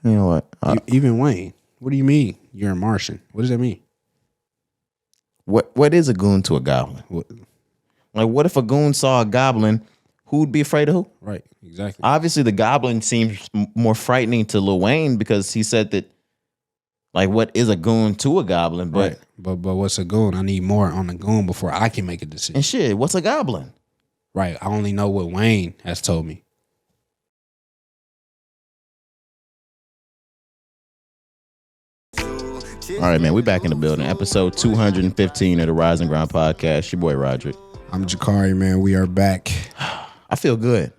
You know what? Even Wayne. What do you mean? You're a Martian. What does that mean? What is a goon to a goblin? What if a goon saw a goblin? Who'd be afraid of who? Right, exactly. Obviously, the goblin seems more frightening to Lil Wayne because he said that, what is a goon to a goblin? But right. But what's a goon? I need more on the goon before I can make a decision. And shit, what's a goblin? Right. I only know what Wayne has told me. All right, man, we back in the building. Episode 215 of the Rise and Grind podcast. Your boy Roderick. I'm Jakari, man. We are back. I feel good.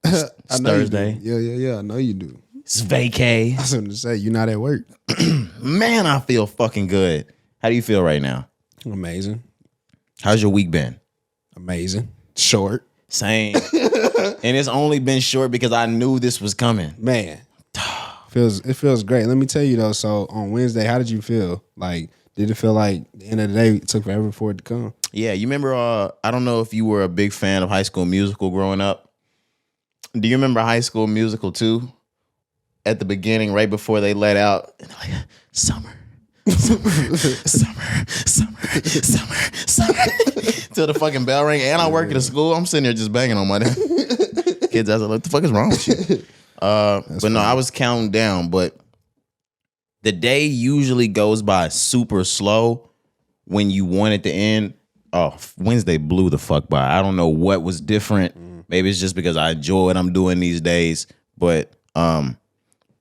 It's Thursday. Yeah. I know you do. It's vacay. I was going to say, you're not at work. Man, I feel fucking good. How do you feel right now? Amazing. How's your week been? Amazing. Short. Same. And it's only been short because I knew this was coming. Man. It feels great. Let me tell you though, so on Wednesday, how did you feel? Did it feel like the end of the day it took forever for it to come? Yeah, you remember, I don't know if you were a big fan of High School Musical growing up. Do you remember High School Musical 2? At the beginning, right before they let out, summer. Till the fucking bell rang. And I work at a school. I'm sitting there just banging on my damn kids. I was like, what the fuck is wrong with you? But no, I was counting down. But the day usually goes by super slow when you want it to end. Oh, Wednesday blew the fuck by. I don't know what was different. Maybe it's just because I enjoy what I'm doing these days. But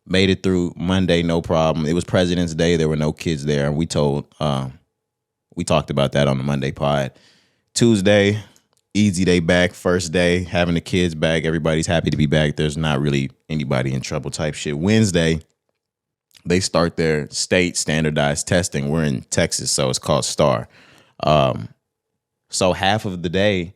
made it through Monday, no problem. It was President's Day. There were no kids there. And we talked about that on the Monday pod. Tuesday, easy day back. First day, having the kids back. Everybody's happy to be back. There's not really anybody in trouble type shit. Wednesday, they start their state standardized testing. We're in Texas, so it's called STAR. So half of the day,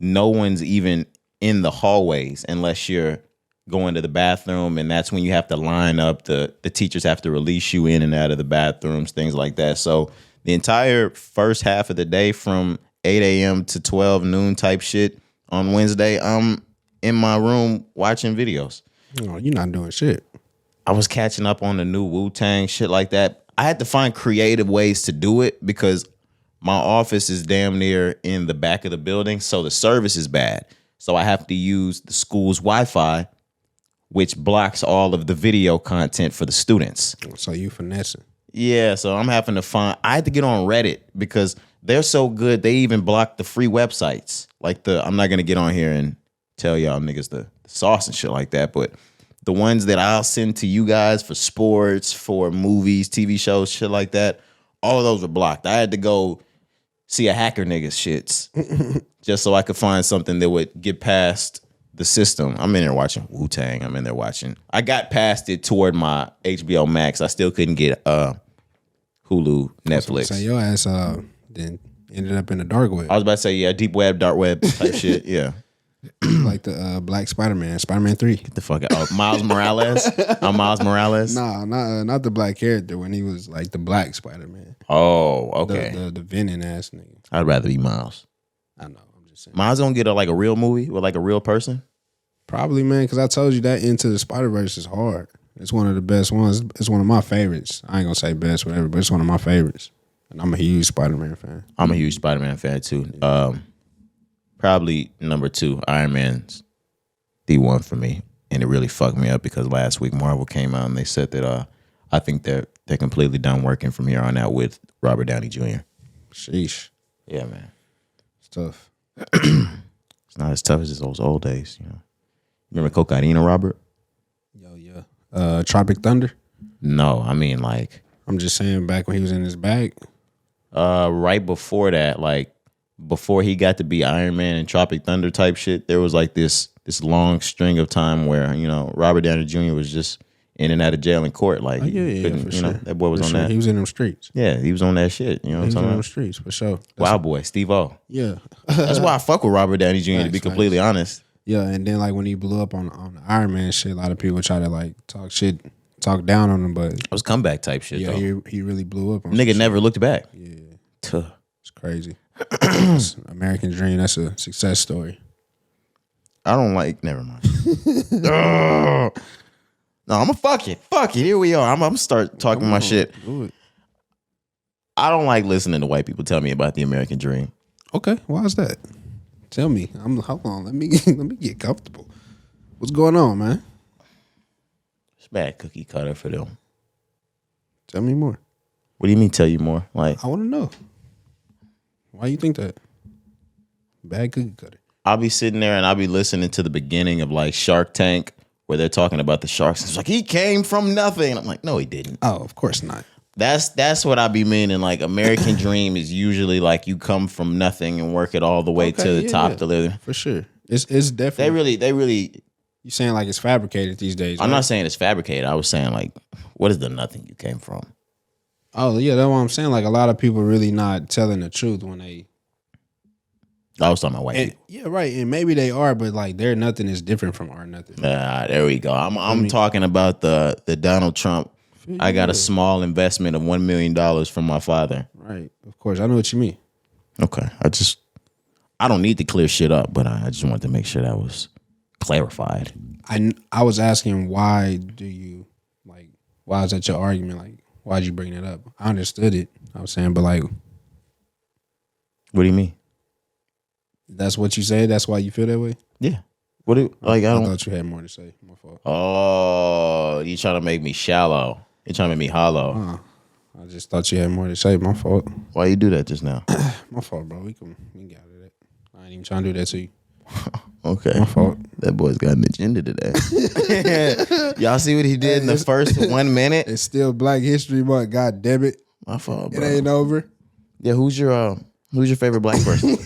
no one's even in the hallways unless you're going to the bathroom, and that's when you have to line up. The teachers have to release you in and out of the bathrooms, things like that. So the entire first half of the day from 8 a.m. to 12 noon type shit on Wednesday, I'm in my room watching videos. Oh, you're not doing shit. I was catching up on the new Wu-Tang, shit like that. I had to find creative ways to do it because my office is damn near in the back of the building, so the service is bad. So I have to use the school's Wi-Fi, which blocks all of the video content for the students. So you finessing. Yeah, so I'm having to I had to get on Reddit because they're so good, they even block the free websites. I'm not going to get on here and tell y'all niggas the sauce and shit like that, but the ones that I'll send to you guys for sports, for movies, TV shows, shit like that, all of those were blocked. I had to go see a hacker nigga's shits just so I could find something that would get past the system. I'm in there watching Wu-Tang. I got past it toward my HBO Max. I still couldn't get Hulu, Netflix. So your ass then ended up in the dark web. I was about to say, yeah, deep web, dark web type shit. Yeah. Like the Black Spider-Man, Spider-Man 3. Get the fuck out. Oh, Miles Morales? I'm Miles Morales? Nah, not the black character when he was like the Black Spider-Man. Oh, okay. The Venom ass nigga. I'd rather be Miles. I know. I'm just saying. Miles gonna get a real movie with a real person? Probably, man, because I told you that Into the Spider-Verse is hard. It's one of the best ones. It's one of my favorites. I ain't gonna say best, whatever, but it's one of my favorites. And I'm a huge Spider-Man fan. I'm a huge Spider-Man fan too. Probably number 2, Iron Man's the one for me. And it really fucked me up because last week Marvel came out and they said that I think they're completely done working from here on out with Robert Downey Jr. Sheesh. Yeah, man. It's tough. It's not as tough as those old days, you know. Remember Cocaina, Robert? Yo, yeah. Tropic Thunder? No, I mean I'm just saying back when he was in his bag. Right before that, before he got to be Iron Man and Tropic Thunder type shit, there was this long string of time where, Robert Downey Jr. was just in and out of jail and court. For sure. That boy was on that. He was in them streets. Yeah, he was on that shit. You know what I'm talking about? He was in them streets, for sure. Wild boy, Steve-O. Yeah. That's why I fuck with Robert Downey Jr., to be completely honest. Yeah, and then when he blew up on the Iron Man shit, a lot of people try to talk down on him, but it was comeback type shit. Yeah, though. he really blew up on nigga never looked back. Yeah. Tuh. It's crazy. It's American Dream, that's a success story. I don't never mind. No, I'm gonna fuck it. Fuck it. Here we are. I'm gonna start talking my shit. Do it. I don't like listening to white people tell me about the American dream. Okay, why is that? Tell me. Hold on. Let me get comfortable. What's going on, man? It's bad cookie cutter for them. Tell me more. What do you mean? Tell you more? Like I want to know. Why you think that? Bad cookie cutter. I'll be sitting there and I'll be listening to the beginning of like Shark Tank where they're talking about the sharks. It's like he came from nothing. I'm like, no, he didn't. Oh, of course not. That's what I be meaning. Like American dream is usually like you come from nothing and work it all the way to the top to live. For sure. It's definitely. They really. You saying like it's fabricated these days? I'm right? not saying it's fabricated. I was saying like, what is the nothing you came from? Oh yeah, that's what I'm saying. Like a lot of people really not telling the truth when they. I was talking about white people. Yeah, right. And maybe they are, but like their nothing is different from our nothing. There we go. I'm talking about the Donald Trump. I got a small investment of $1 million from my father. Right. Of course. I know what you mean. Okay. I don't need to clear shit up, but I just wanted to make sure that was clarified. I was asking why is that your argument? Like, why'd you bring that up? I understood it. I was saying, but like, what do you mean? That's what you said? That's why you feel that way? Yeah. I thought you had more to say. My fault. Oh, you trying to make me shallow. You trying to make me hollow. I just thought you had more to say. My fault. Why you do that just now? My fault, bro. We can get out of that. I ain't even trying to do that to you. Okay. My fault. That boy's got an agenda today. Y'all see what he did in the first 1 minute? It's still Black History Month. God damn it. My fault, bro. It ain't over. Yeah, who's your favorite black person?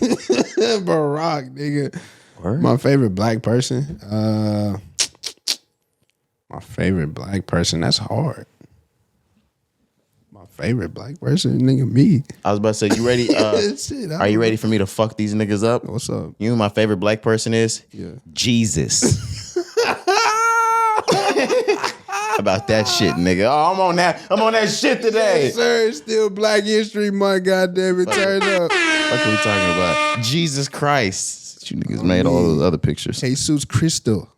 Barack, nigga. Word? My favorite black person? My favorite black person? That's hard. My favorite black person? Nigga, me. I was about to say, you ready? Shit, are you ready for me to fuck these niggas up? What's up? You know who my favorite black person is? Yeah. Jesus. About that shit, nigga. Oh, I'm on that shit today. Yes, sir. It's still Black History Month. God damn it. Turn up. What are we talking about? Jesus Christ. You niggas made all those other pictures. Jesus Cristo.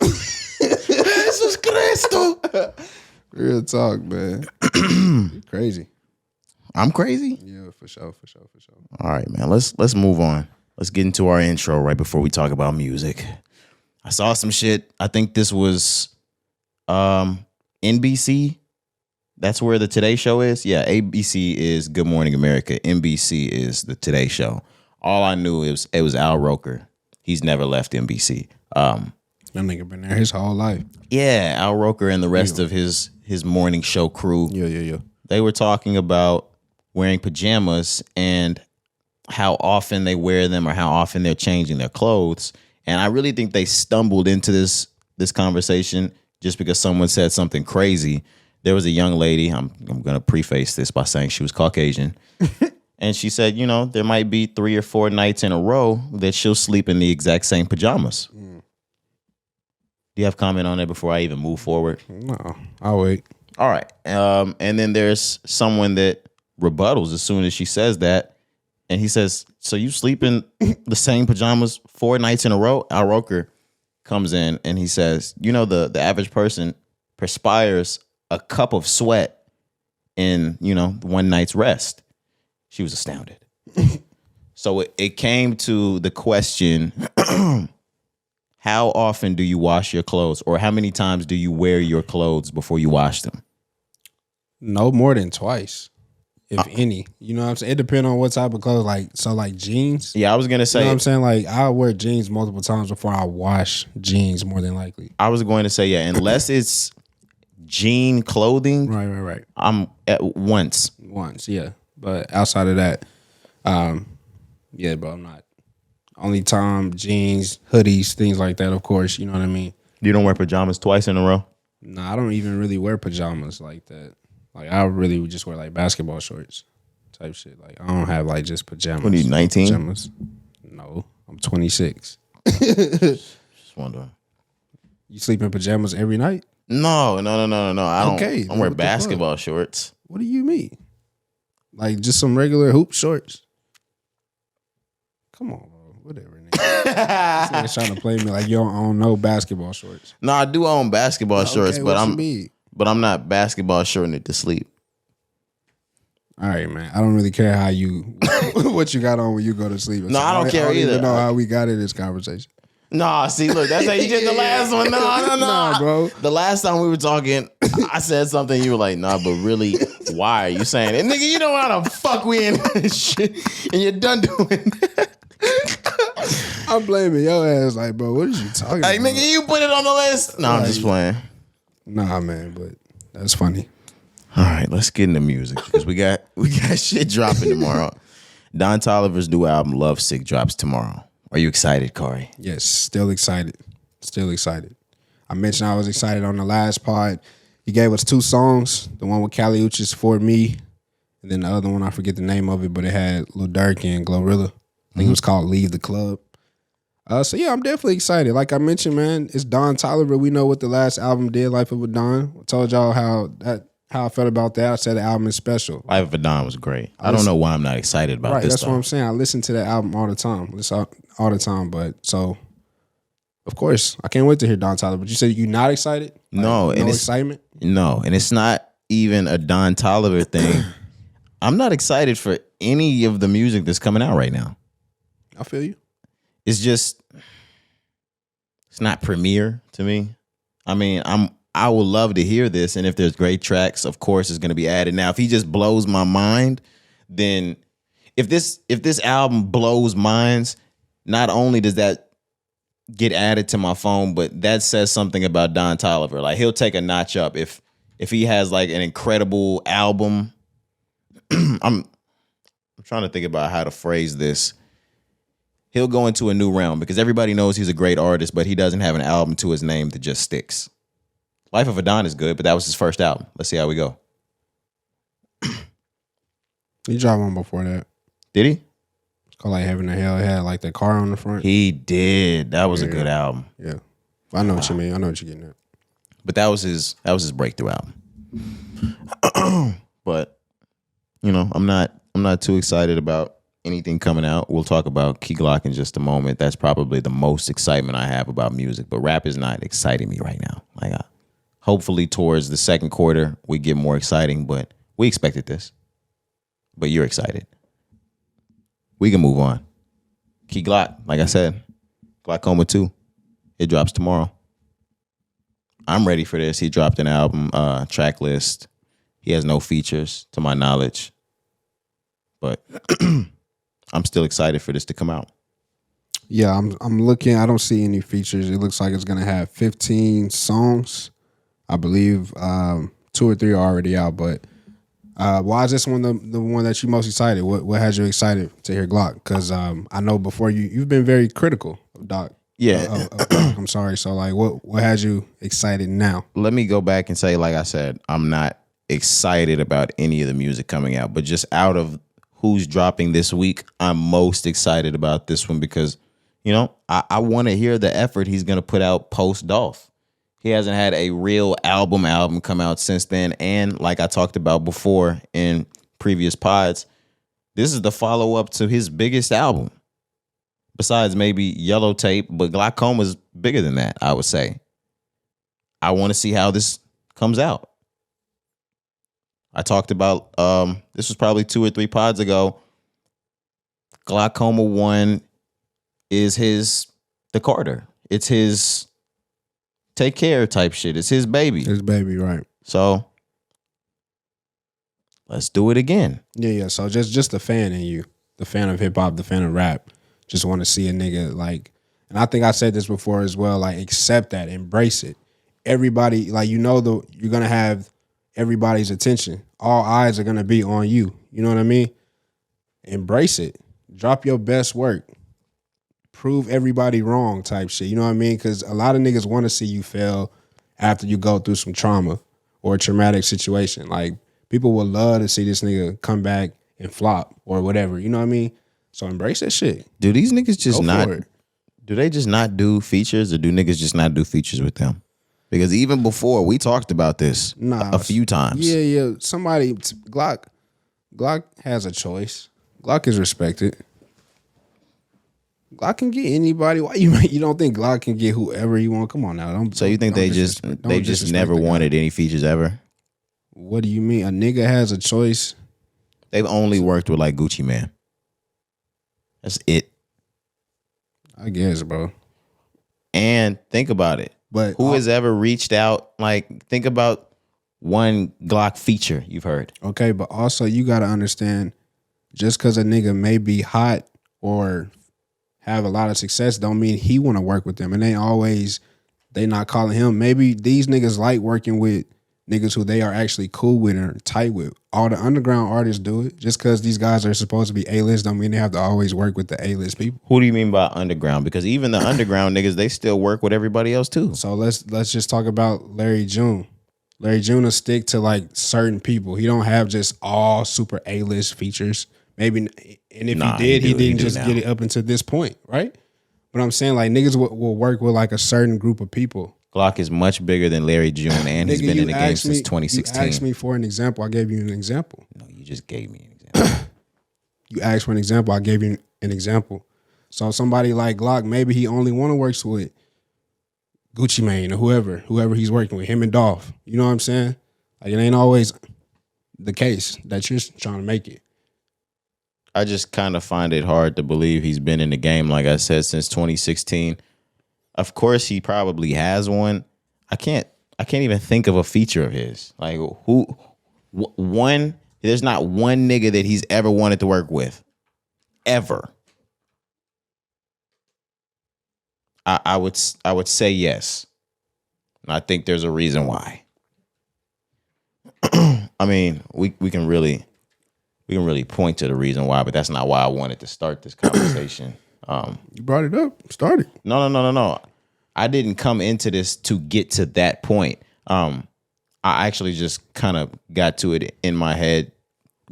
Jesus Cristo. Real talk, man. You're crazy. I'm crazy? Yeah, for sure. All right, man. Let's move on. Let's get into our intro right before we talk about music. I saw some shit. I think this was NBC. That's where the Today Show is. Yeah, ABC is Good Morning America. NBC is the Today Show. All I knew it was Al Roker. He's never left NBC. That nigga been there his whole life. Yeah, Al Roker and the rest of his morning show crew. Yeah. They were talking about wearing pajamas and how often they wear them or how often they're changing their clothes. And I really think they stumbled into this conversation just because someone said something crazy. There was a young lady, I'm going to preface this by saying she was Caucasian. And she said, there might be 3 or 4 nights in a row that she'll sleep in the exact same pajamas. Do you have comment on that before I even move forward? No, I'll wait. All right. And then there's someone that rebuttals as soon as she says that. And he says, so you sleep in the same pajamas 4 nights in a row? Al Roker comes in and he says, the average person perspires a cup of sweat in, 1 night's rest. She was astounded. So it came to the question, how often do you wash your clothes, or how many times do you wear your clothes before you wash them? No more than twice, if any. You know what I'm saying? It depends on what type of clothes. Like jeans. Yeah, I was going to say. You know what I'm saying? Like I wear jeans multiple times before I wash jeans, more than likely. I was going to say, yeah, unless it's jean clothing. Right. I'm at once. Once, yeah. But outside of that, yeah, bro, I'm not. Only time, jeans, hoodies, things like that, of course. You know what I mean? You don't wear pajamas twice in a row? Nah, I don't even really wear pajamas like that. Like, I really would just wear, like, basketball shorts type shit. Like, I don't have, like, just pajamas. What are you, 19? Pajamas. No, I'm 26. Just wondering. You sleep in pajamas every night? No. I don't. Okay, I wear what the basketball shorts. What do you mean? Like, just some regular hoop shorts? Come on, bro. Whatever, nigga. This nigga's trying to play me like you don't own no basketball shorts. No, I do own basketball shorts, but I'm not basketball shorting it to sleep. All right, man. I don't really care how you what you got on when you go to sleep. No, I don't care either. I don't know how we got in this conversation. Nah, see, look, that's how you did the last one. No, Nah, bro. The last time we were talking, I said something. You were like, nah, but really, why are you saying it? Nigga, you know how the fuck we in this shit, and you're done doing that. I'm blaming your ass, like, bro, what is you talking about? Like, nigga, you put it on the list? No, I'm just playing. Nah, man, but that's funny. All right, let's get into music because we got shit dropping tomorrow. Don Toliver's new album, Love Sick, drops tomorrow. Are you excited, Kari? Yes, still excited. Still excited. I mentioned I was excited on the last pod. He gave us 2 songs. The one with Kali Uchis, For Me, and then the other one, I forget the name of it, but it had Lil Durk and Glorilla. I think it was called Leave the Club. So yeah, I'm definitely excited. Like I mentioned, man, it's Don Toliver. We know what the last album did, Life of a Don. I told y'all how I felt about that. I said the album is special. Life of a Don was great. I don't know why I'm not excited about this. That's what I'm saying. I listen to that album all the time. But so, of course, I can't wait to hear Don Toliver. But you said you're not excited? No, no excitement? No, and it's not even a Don Toliver thing. I'm not excited for any of the music that's coming out right now. I feel you. It's just, it's not premiere to me. I mean, I would love to hear this, and if there's great tracks, of course, it's going to be added. Now, if he just blows my mind, then if this album blows minds, not only does that get added to my phone, but that says something about Don Toliver. Like, he'll take a notch up if he has like an incredible album. I'm trying to think about how to phrase this. He'll go into a new realm because everybody knows he's a great artist, but he doesn't have an album to his name that just sticks. Life of a Don is good, but that was his first album. Let's see how we go. He dropped one before that. Did he? It's called like Heaven and Hell. It had like the car on the front. He did. That was a good album. Yeah. I know what you mean. I know what you're getting at. But that was his breakthrough album. But, you know, I'm not too excited about anything coming out. We'll talk about Key Glock in just a moment. That's probably the most excitement I have about music. But rap is not exciting me right now. Like, hopefully towards the second quarter, we get more exciting. But we expected this. But you're excited. We can move on. Key Glock, like I said, Glaucoma 2. It drops tomorrow. I'm ready for this. He dropped an album track list. He has no features, to my knowledge. But I'm still excited for this to come out. Yeah, I'm looking. I don't see any features. It looks like it's going to have 15 songs. I believe 2 or 3 are already out. But why is this one the one that you're most excited? What has you excited to hear Glock? Because I know before you've been very critical of Doc. Yeah. Of Glock, I'm sorry. So like, what has you excited now? Let me go back and say, like I said, I'm not excited about any of the music coming out. But just out of who's dropping this week, I'm most excited about this one because, you know, I want to hear the effort he's going to put out post Dolph. He hasn't had a real album come out since then. And like I talked about before in previous pods, this is the follow-up to his biggest album. Besides maybe Yellow Tape, but Glaucoma's bigger than that, I would say. I want to see how this comes out. I talked about, this was probably 2 or 3 pods ago. Glaucoma 1 is the Carter. It's his take care type shit. It's his baby. His baby, right. So let's do it again. Yeah. So just the fan in you, the fan of hip hop, the fan of rap, just want to see a nigga like, and I think I said this before as well, like accept that, embrace it. Everybody, like, you know, you're going to have everybody's attention. All eyes are going to be on you. You know what I mean? Embrace it. Drop your best work. Prove everybody wrong type shit. You know what I mean? Because a lot of niggas want to see you fail after you go through some trauma or a traumatic situation. Like, people would love to see this nigga come back and flop or whatever. You know what I mean? So embrace that shit. Do these niggas just do they just not do features, or do niggas just not do features with them? Because even before, we talked about this a few times. Yeah. Somebody, Glock has a choice. Glock is respected. Glock can get anybody. Why you don't think Glock can get whoever he want? Come on now. So you think they just never wanted any features ever? What do you mean? A nigga has a choice. They've only worked with like Gucci Man. That's it. I guess, bro. And think about it. But who has ever reached out? Like, think about one Glock feature you've heard. Okay, but also you got to understand, just because a nigga may be hot or have a lot of success don't mean he want to work with them. And they not calling him. Maybe these niggas like working with niggas who they are actually cool with and tight with. All the underground artists do it. Just because these guys are supposed to be A-list don't mean they have to always work with the A-list people. Who do you mean by underground? Because even the underground niggas, they still work with everybody else too. So let's just talk about Larry June. Larry June will stick to like certain people. He don't have just all super A-list features. Maybe, and if he didn't just get it up until this point, right? But I'm saying like niggas will work with like a certain group of people. Glock is much bigger than Larry June, and he's been in the game since 2016. You asked me for an example. I gave you an example. No, you just gave me an example. You asked for an example. I gave you an example. So somebody like Glock, maybe he only want to work with Gucci Mane or whoever he's working with, him and Dolph. You know what I'm saying? Like it ain't always the case that you're trying to make it. I just kind of find it hard to believe he's been in the game, like I said, since 2016. Of course, he probably has one. I can't even think of a feature of his. Like there's not one nigga that he's ever wanted to work with, ever. I would say yes, and I think there's a reason why. I mean, we can really point to the reason why, but that's not why I wanted to start this conversation. You brought it up. Start it. No. I didn't come into this to get to that point. I actually just kind of got to it in my head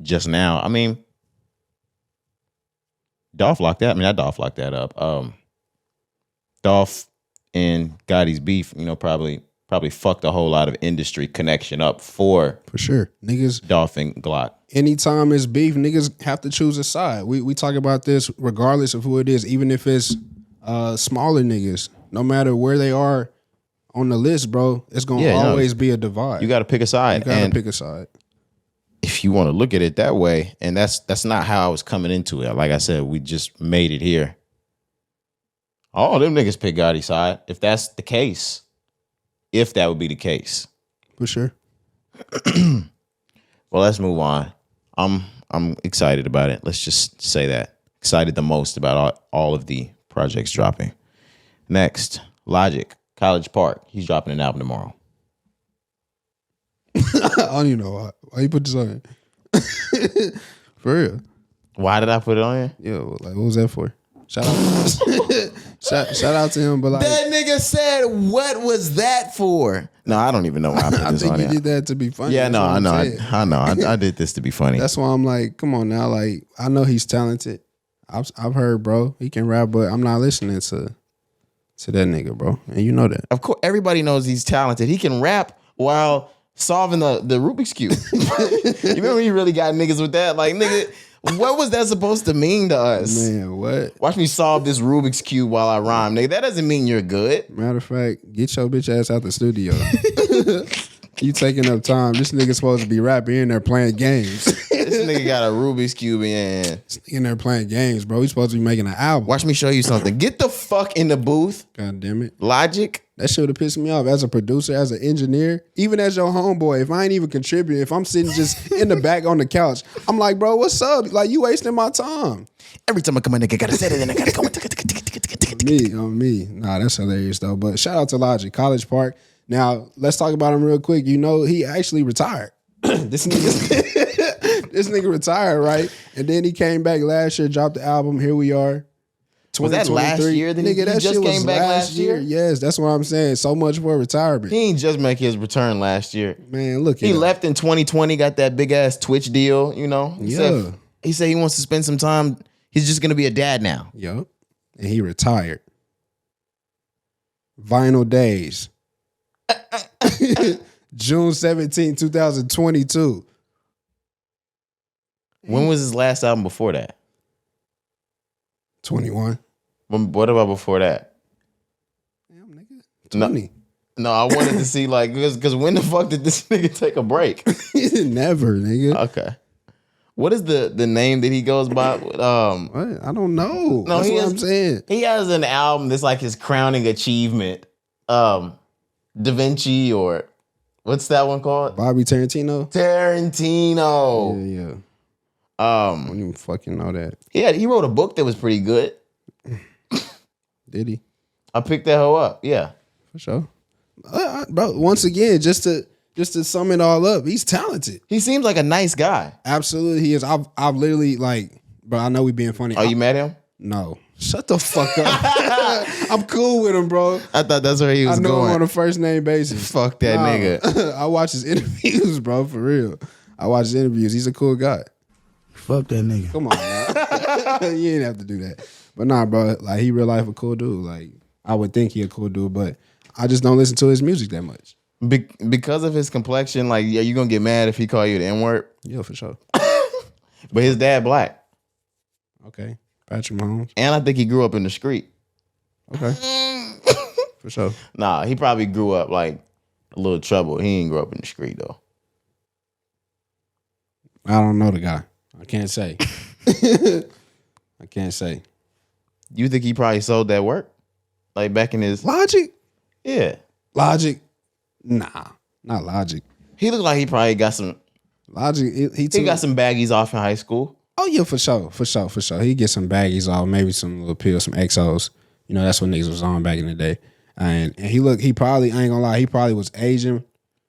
just now. I mean, Dolph locked that. I mean, not Dolph locked that up. Dolph and Gotti's beef, probably fucked a whole lot of industry connection up for sure. Niggas, Dolph and Glock. Anytime it's beef, niggas have to choose a side. We talk about this regardless of who it is, even if it's smaller niggas. No matter where they are on the list, bro, it's gonna always be a divide. You got to pick a side. Pick a side. If you want to look at it that way, and that's not how I was coming into it. Like I said, we just made it here. All them niggas pick Gotti's side. If that's the case, if that would be the case, for sure. Well, let's move on. I'm excited about it. Let's just say that. Excited the most about all of the projects dropping. Next, Logic, College Park. He's dropping an album tomorrow. I don't even know why you put this on here. For real. Why did I put it on here? Yeah, like what was that for? Shout out, shout out to him. But like that nigga said, "What was that for?" No, I don't even know why I put this on here. I think you did that to be funny. Yeah, no, I know. I did this to be funny. That's why I'm like, come on now. Like, I know he's talented. I've heard, bro, he can rap, but I'm not listening to that nigga, bro. And you know that. Of course, everybody knows he's talented. He can rap while solving the Rubik's Cube. You remember he really got niggas with that? Like, nigga, what was that supposed to mean to us? Man, what? Watch me solve this Rubik's Cube while I rhyme, nigga. That doesn't mean you're good. Matter of fact, get your bitch ass out the studio. You taking up time. This nigga supposed to be rapping in there playing games. This nigga got a Rubik's Cube in. This nigga in there playing games, bro. He's supposed to be making an album. Watch me show you something. Get the fuck in the booth. God damn it. Logic. That shit would have pissed me off as a producer, as an engineer, even as your homeboy. If I ain't even contributing, if I'm sitting just in the back on the couch, I'm like, bro, what's up? Like, you wasting my time. Every time I come in, nigga, gotta set it and I gotta go. On me. Nah, that's hilarious, though. But shout out to Logic, College Park. Now, let's talk about him real quick. You know, he actually retired. This nigga retired, right? And then he came back last year, dropped the album. Here we are. Was that last year? Then nigga, that just shit came was back last year? Yes, that's what I'm saying. So much for retirement. He ain't just make his return last year. Man, look at He left in 2020, got that big ass Twitch deal, you know? He said he wants to spend some time. He's just gonna be a dad now. Yup. And he retired. Vinyl Days. June 17, 2022. When was his last album before that? 21. What about before that? Damn, nigga. 20. No, I wanted to see like because when the fuck did this nigga take a break? Never, nigga. Okay. What is the name that he goes by? What? I don't know. No, That's what I'm saying. He has an album that's like his crowning achievement. Da Vinci or what's that one called? Bobby Tarantino. Tarantino. Yeah. I don't even fucking know that. Yeah, he wrote a book that was pretty good. Did he? I picked that hoe up. Yeah, for sure. Bro, once again, just to sum it all up, he's talented. He seems like a nice guy. Absolutely, he is. I've literally like, bro. I know we being funny. Are you mad at him? No. Shut the fuck up. I'm cool with him, bro. I thought that's where he was going. I know him on a first name basis. Fuck that nigga. I watch his interviews, bro, for real. I watch his interviews. He's a cool guy. Fuck that nigga. Come on, man. You ain't have to do that. But nah, bro, like he real life a cool dude. Like I would think he a cool dude, but I just don't listen to his music that much. Because of his complexion, like, are you gonna get mad if he call you the N-word? Yeah, for sure. But his dad black. Okay. Patrick Mahomes. And I think he grew up in the street. Okay. For sure. Nah, he probably grew up like a little trouble. He ain't grow up in the street though. I don't know the guy. I can't say. I can't say. You think he probably sold that work? Like back in his Logic? Yeah. Logic? Nah, not Logic. He looked like he probably got some Logic. He got some baggies off in high school. Oh yeah, for sure. He get some baggies off, maybe some little pills, some XOs. You know, that's what niggas was on back in the day. And he probably, I ain't gonna lie, he probably was aging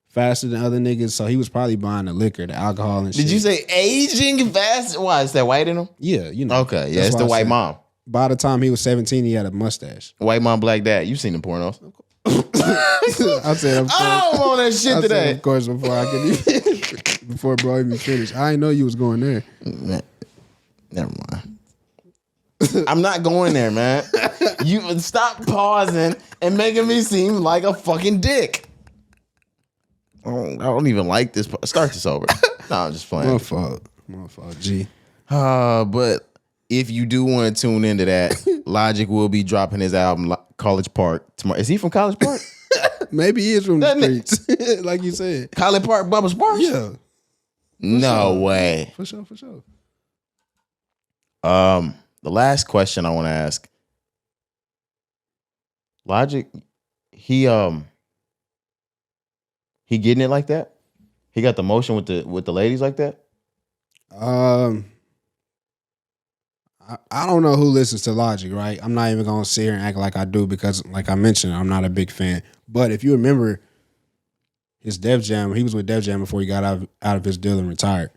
faster than other niggas, so he was probably buying the liquor, the alcohol and shit. Did you say aging fast? Why, is that white in him? Yeah, you know. Okay, yeah, it's the white mom. By the time he was 17, he had a mustache. White mom, black dad. You've seen the pornos. I said, of course. I'm on that shit today. Said, of course, before I could even, before bro even finished. I didn't know you was going there. Never mind. I'm not going there, man. You stop pausing and making me seem like a fucking dick. I don't even like this. Start this over. No, I'm just playing. My fault, G. But if you do want to tune into that, Logic will be dropping his album College Park tomorrow. Is he from College Park? Maybe he is from the streets, like you said. College Park, Bubba Sparks? Yeah. No way. For sure. The last question I want to ask. Logic, he getting it like that? He got the motion with the ladies like that? I don't know who listens to Logic, right? I'm not even gonna sit here and act like I do because, like I mentioned, I'm not a big fan. But if you remember his Def Jam, he was with Def Jam before he got out of his deal and retired.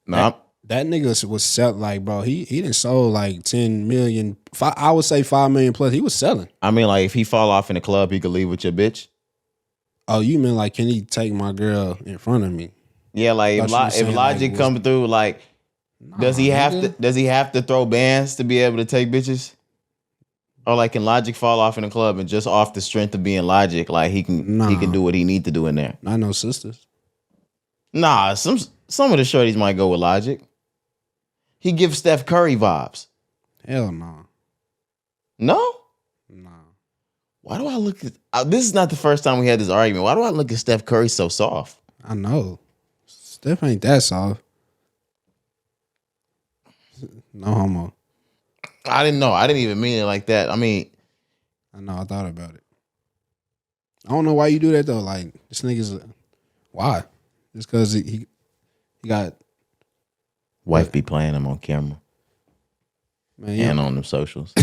No, that nigga was selling, like, bro, he didn't sold like 10 million. I would say 5 million plus. He was selling. I mean, like, if he fall off in the club, he could leave with your bitch. Oh, you mean like, can he take my girl in front of me? Yeah, like if Logic like, come through, like, does he have to throw bands to be able to take bitches? Or like, can Logic fall off in the club and just off the strength of being Logic, like he can do what he need to do in there? Not no sisters. Nah, some of the shorties might go with Logic. He gives Steph Curry vibes. Hell no. No? No. Why do I look at... this is not the first time we had this argument. Why do I look at Steph Curry so soft? I know. Steph ain't that soft. No homo. I didn't know. I didn't even mean it like that. I mean... I know. I thought about it. I don't know why you do that, though. Like, this nigga's... Why? Just because he got... Wife be playing him on camera. Man, yeah. And on them socials.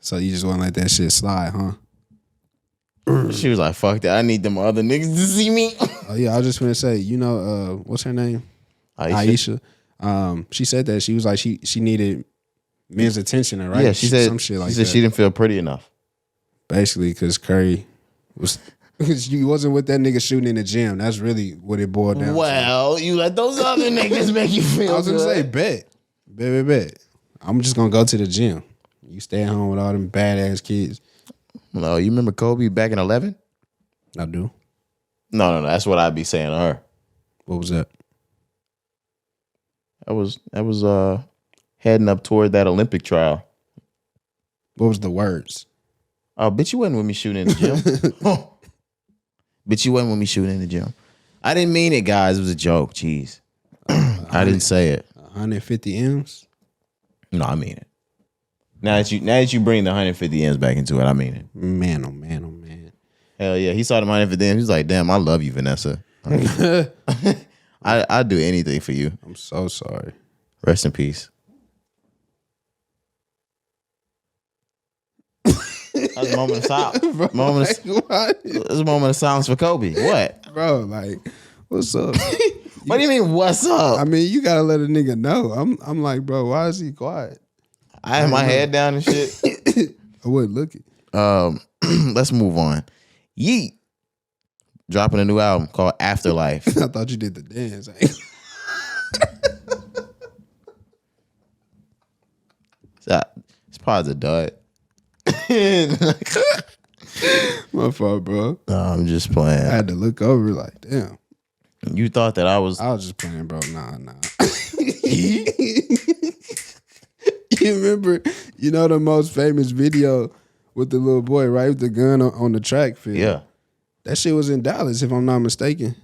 So you just want to let that shit slide, huh? She was like, fuck that. I need them other niggas to see me. Oh, yeah. I was just going to say, you know, what's her name? Aisha. She said that she was like, she needed men's attention, right? Yeah, she said some shit like she said that. she didn't feel pretty enough. Basically, because Curry was... You wasn't with that nigga shooting in the gym. That's really what it boiled down to. Well, you let those other niggas make you feel I was going to say, good. bet. I'm just going to go to the gym. You stay at home with all them badass kids. No, you remember Kobe back in 11? I do. No. That's what I'd be saying to her. What was that? That was heading up toward that Olympic trial. What was the words? Oh, bitch, you wasn't with me shooting in the gym. Bitch, you wasn't with me shooting in the gym. I didn't mean it, guys. It was a joke. Jeez. I didn't say it. 150 M's? No, I mean it. Now that you bring the 150 M's back into it, I mean it. Man, oh man, oh man. Hell yeah. He saw the 150 M's. He's like, damn, I love you, Vanessa. I'd do anything for you. I'm so sorry. Rest in peace. That's a moment of silence. That's a moment of silence for Kobe. What? Bro, like, what's up? What do you mean, what's up? I mean, you gotta let a nigga know. I'm like, bro, why is he quiet? I have my head down and shit. I wouldn't look it. Let's move on. Yeat dropping a new album called Afterlife. I thought you did the dance. It's probably a dud. My fault, bro. No, I'm just playing. I had to look over like, damn. You thought that I was just playing, bro. Nah. You remember, the most famous video with the little boy, right? With the gun on the track field. Yeah. That shit was in Dallas, if I'm not mistaken.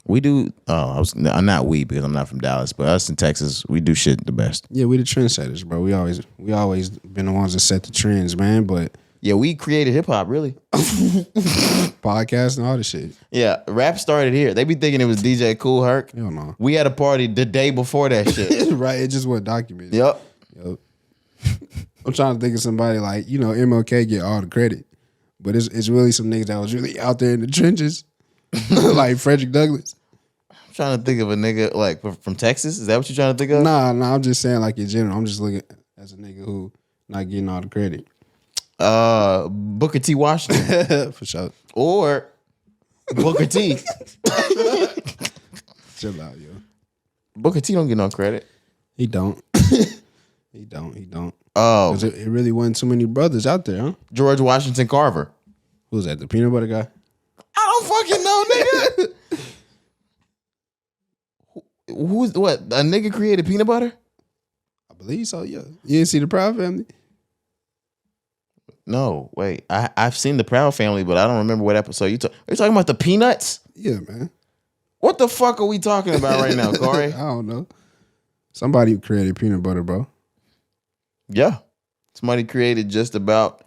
We do. I'm not we because I'm not from Dallas, but us in Texas, we do shit the best. Yeah, we the trendsetters, bro. We always been the ones that set the trends, man. But yeah, we created hip hop, really. Podcast and all this shit. Yeah, rap started here. They be thinking it was DJ Kool Herc. Hell no. We had a party the day before that shit. Right, it just wasn't documented. Yep. I'm trying to think of somebody like, MLK get all the credit. But it's really some niggas that was really out there in the trenches. Like Frederick Douglass. I'm trying to think of a nigga like from Texas. Is that what you're trying to think of? Nah, I'm just saying like in general. I'm just looking as a nigga who not getting all the credit. Booker T. Washington. For sure. Or Booker T. Chill out, yo. Booker T don't get no credit. He don't. He don't. Oh. Because it really wasn't too many brothers out there, huh? George Washington Carver. Who's that, the peanut butter guy? I don't fucking know, nigga. Who's what? A nigga created peanut butter? I believe so, yeah. You didn't see the Proud Family? No, wait. I've seen the Proud Family, but I don't remember what episode are you talking about the Peanuts? Yeah, man. What the fuck are we talking about right now, Corey? I don't know. Somebody created peanut butter, bro. Yeah. Somebody created just about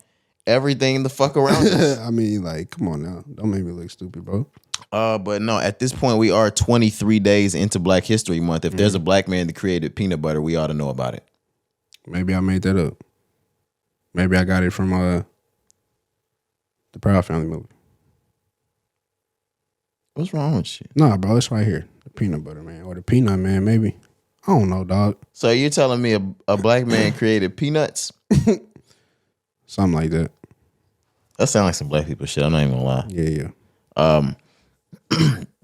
everything in the fuck around us. I mean, like, come on now. Don't make me look stupid, bro. But no, at this point, we are 23 days into Black History Month. If there's a black man that created peanut butter, we ought to know about it. Maybe I made that up. Maybe I got it from the Proud Family movie. What's wrong with you? Nah, bro, it's right here. The peanut butter man. Or the peanut man, maybe. I don't know, dog. So you're telling me a black man created peanuts? Something like that. That sounds like some black people shit. I'm not even gonna lie. Yeah.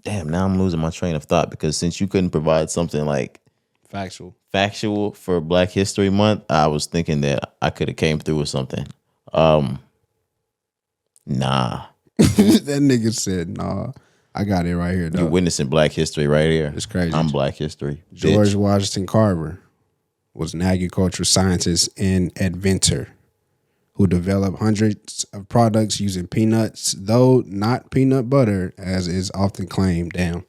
Damn, now I'm losing my train of thought because since you couldn't provide something like Factual for Black History Month, I was thinking that I could have came through with something. Nah. That nigga said, nah. I got it right here, dog. You're witnessing Black History right here. It's crazy. I'm Black History. George Bitch. Washington Carver was an agricultural scientist and inventor who developed hundreds of products using peanuts, though not peanut butter, as is often claimed. Damn.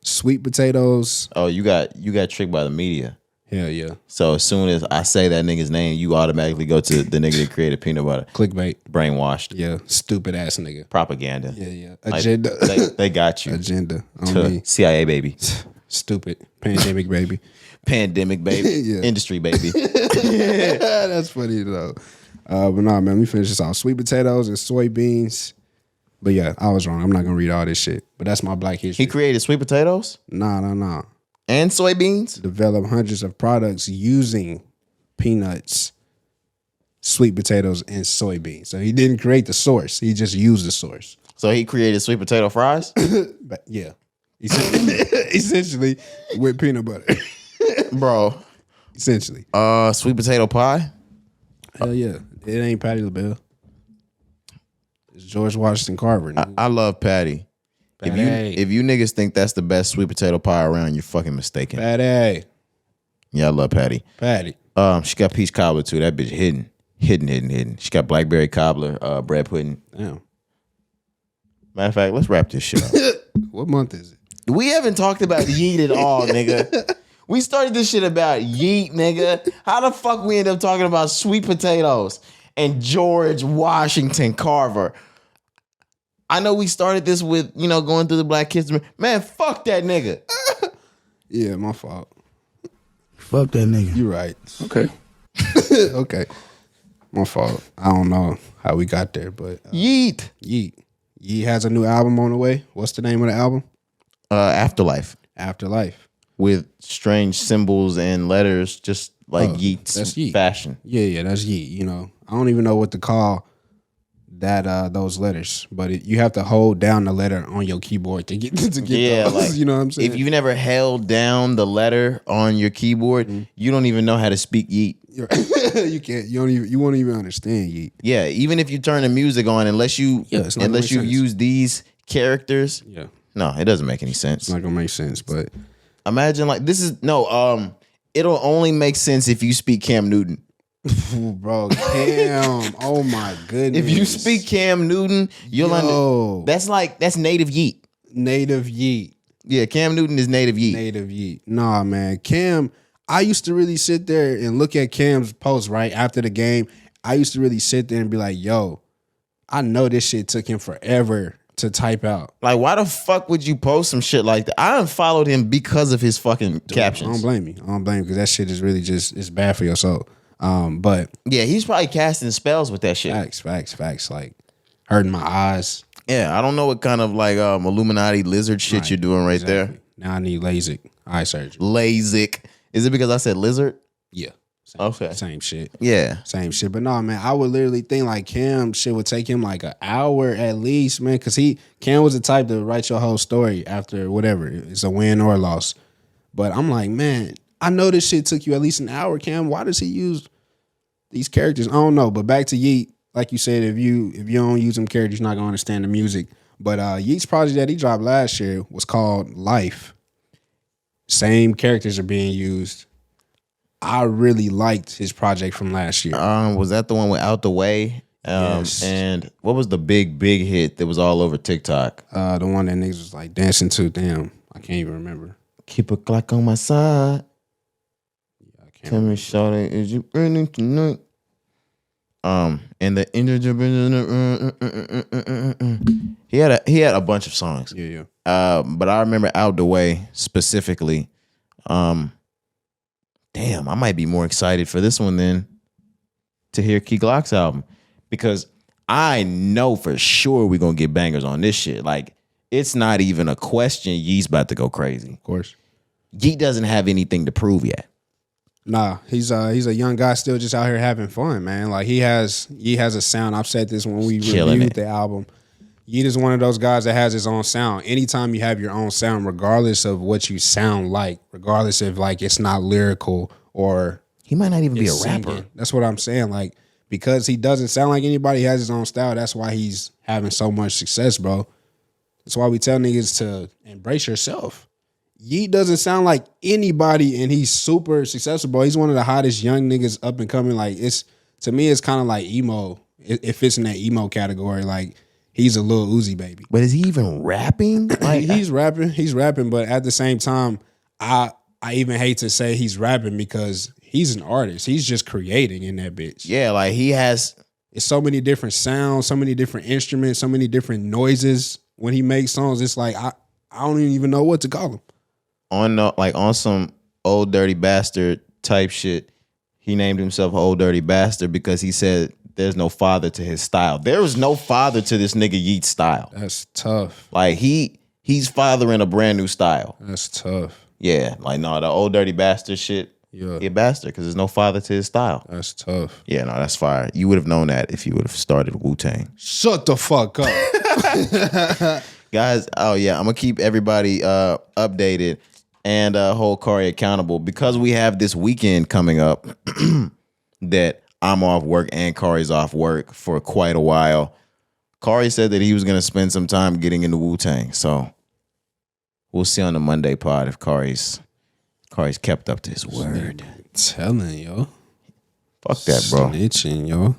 Sweet potatoes. Oh, you got tricked by the media. Hell yeah. So as soon as I say that nigga's name, you automatically go to the nigga that created peanut butter. Clickbait. Brainwashed. Yeah. Stupid ass nigga. Propaganda. Yeah. Like, Agenda. they got you. Agenda. On me. CIA baby. Stupid. Pandemic baby. Pandemic baby. Yeah. Industry baby. That's funny though. But nah, man, we finish this off. Sweet potatoes and soybeans. But yeah, I was wrong. I'm not gonna read all this shit. But that's my Black history. He created sweet potatoes? Nah. And soybeans? Developed hundreds of products using peanuts, sweet potatoes, and soybeans. So he didn't create the source. He just used the source. So he created sweet potato fries? But yeah. Essentially with peanut butter. Bro. Essentially. Sweet potato pie? Hell yeah. It ain't Patti LaBelle. It's George Washington Carver. I love Patty. If you niggas think that's the best sweet potato pie around, you're fucking mistaken. Patty. Yeah, I love Patty. Patty. She got peach cobbler too. That bitch hidden. Hidden. She got blackberry cobbler, bread pudding. Damn. Matter of fact, let's wrap this shit up. What month is it? We haven't talked about Yeat at all, nigga. We started this shit about Yeat, nigga. How the fuck we end up talking about sweet potatoes and George Washington Carver? I know we started this with, going through the Black History. Man, fuck that nigga. Yeah, my fault. Fuck that nigga. You right. Okay. Okay. My fault. I don't know how we got there, but Yeat. Yeat has a new album on the way. What's the name of the album? Afterlife. Afterlife. With strange symbols and letters, just like Yeat's that's Yeat. fashion. Yeah, that's Yeat. I don't even know what to call that those letters, but you have to hold down the letter on your keyboard to get those. Like, you know what I'm saying? If you've never held down the letter on your keyboard, you don't even know how to speak Yeat. You can't. You won't even understand Yeat. Yeah, even if you turn the music on, unless you use these characters. Yeah. No, it doesn't make any sense. It's not gonna make sense, but imagine it'll only make sense if you speak Cam Newton. Bro, Cam. Oh my goodness. If you speak Cam Newton, you'll that's native Yeat. Native Yeat. Yeah, Cam Newton is native Yeat. Native Yeat. Nah, man. Cam, I used to really sit there and look at Cam's post right after the game. I used to really sit there and be like, yo, I know this shit took him forever to type out. Like, why the fuck would you post some shit like that? I unfollowed him because of his fucking captions. I don't blame you. Because that shit is really it's bad for your soul. But yeah, he's probably casting spells with that shit. Facts. Like hurting my eyes. Yeah, I don't know what kind of like Illuminati lizard shit you're doing right there. Now I need LASIK eye surgery. LASIK. Is it because I said lizard? Yeah. Same shit. Yeah. Same shit. But no, man, I would literally think like Cam shit would take him like an hour at least, man. Cause Cam was the type to write your whole story after whatever. It's a win or a loss. But I'm like, man, I know this shit took you at least an hour, Cam. Why does he use these characters? I don't know. But back to Yeat, like you said, if you don't use them characters, you're not gonna understand the music. But Yeat's project that he dropped last year was called Life. Same characters are being used. I really liked his project from last year. Was that the one with Out the Way? Yes. And what was the big hit that was all over TikTok? The one that niggas was like dancing to. Damn, I can't even remember. Keep a Glock on my side. Yeah, I can't Tell me, shawty, is you burning tonight? And the he had a bunch of songs. Yeah. But I remember Out the Way specifically. Damn, I might be more excited for this one than to hear Key Glock's album, because I know for sure we're gonna get bangers on this shit. Like, it's not even a question. Yeat's about to go crazy. Of course. Yeat doesn't have anything to prove yet. Nah, he's a young guy still just out here having fun, man. Like he has a sound. I've said this when we reviewed the album. Yeat is one of those guys that has his own sound. Anytime you have your own sound, regardless of what you sound like, regardless if like it's not lyrical or he might not even be a singing. rapper. That's what I'm saying. Like, because he doesn't sound like anybody, he has his own style. That's why he's having so much success, bro. That's why we tell niggas to embrace yourself. Yeat doesn't sound like anybody, and he's super successful, bro. He's one of the hottest young niggas up and coming. Like, to me, it's kind of like emo. It fits in that emo category. Like, he's a little Uzi baby. But is he even rapping? Like, he's rapping, but at the same time, I even hate to say he's rapping because he's an artist. He's just creating in that bitch. Yeah, like it's so many different sounds, so many different instruments, so many different noises. When he makes songs, it's like I don't even know what to call them. On some Old Dirty Bastard type shit, he named himself Old Dirty Bastard because he said there's no father to his style. There is no father to this nigga Yeat's style. That's tough. Like he's fathering a brand new style. That's tough. Yeah, like no, the Old Dirty Bastard shit. Yeah, he a bastard because there's no father to his style. That's tough. Yeah, no, that's fire. You would have known that if you would have started Wu-Tang. Shut the fuck up. Guys, oh yeah, I'm gonna keep everybody updated and hold Kari accountable because we have this weekend coming up that I'm off work and Kari's off work for quite a while. Kari said that he was gonna spend some time getting into Wu-Tang, so we'll see on the Monday pod if Kari's kept up to his word. Telling yo. Fuck that, bro. Snitching, yo.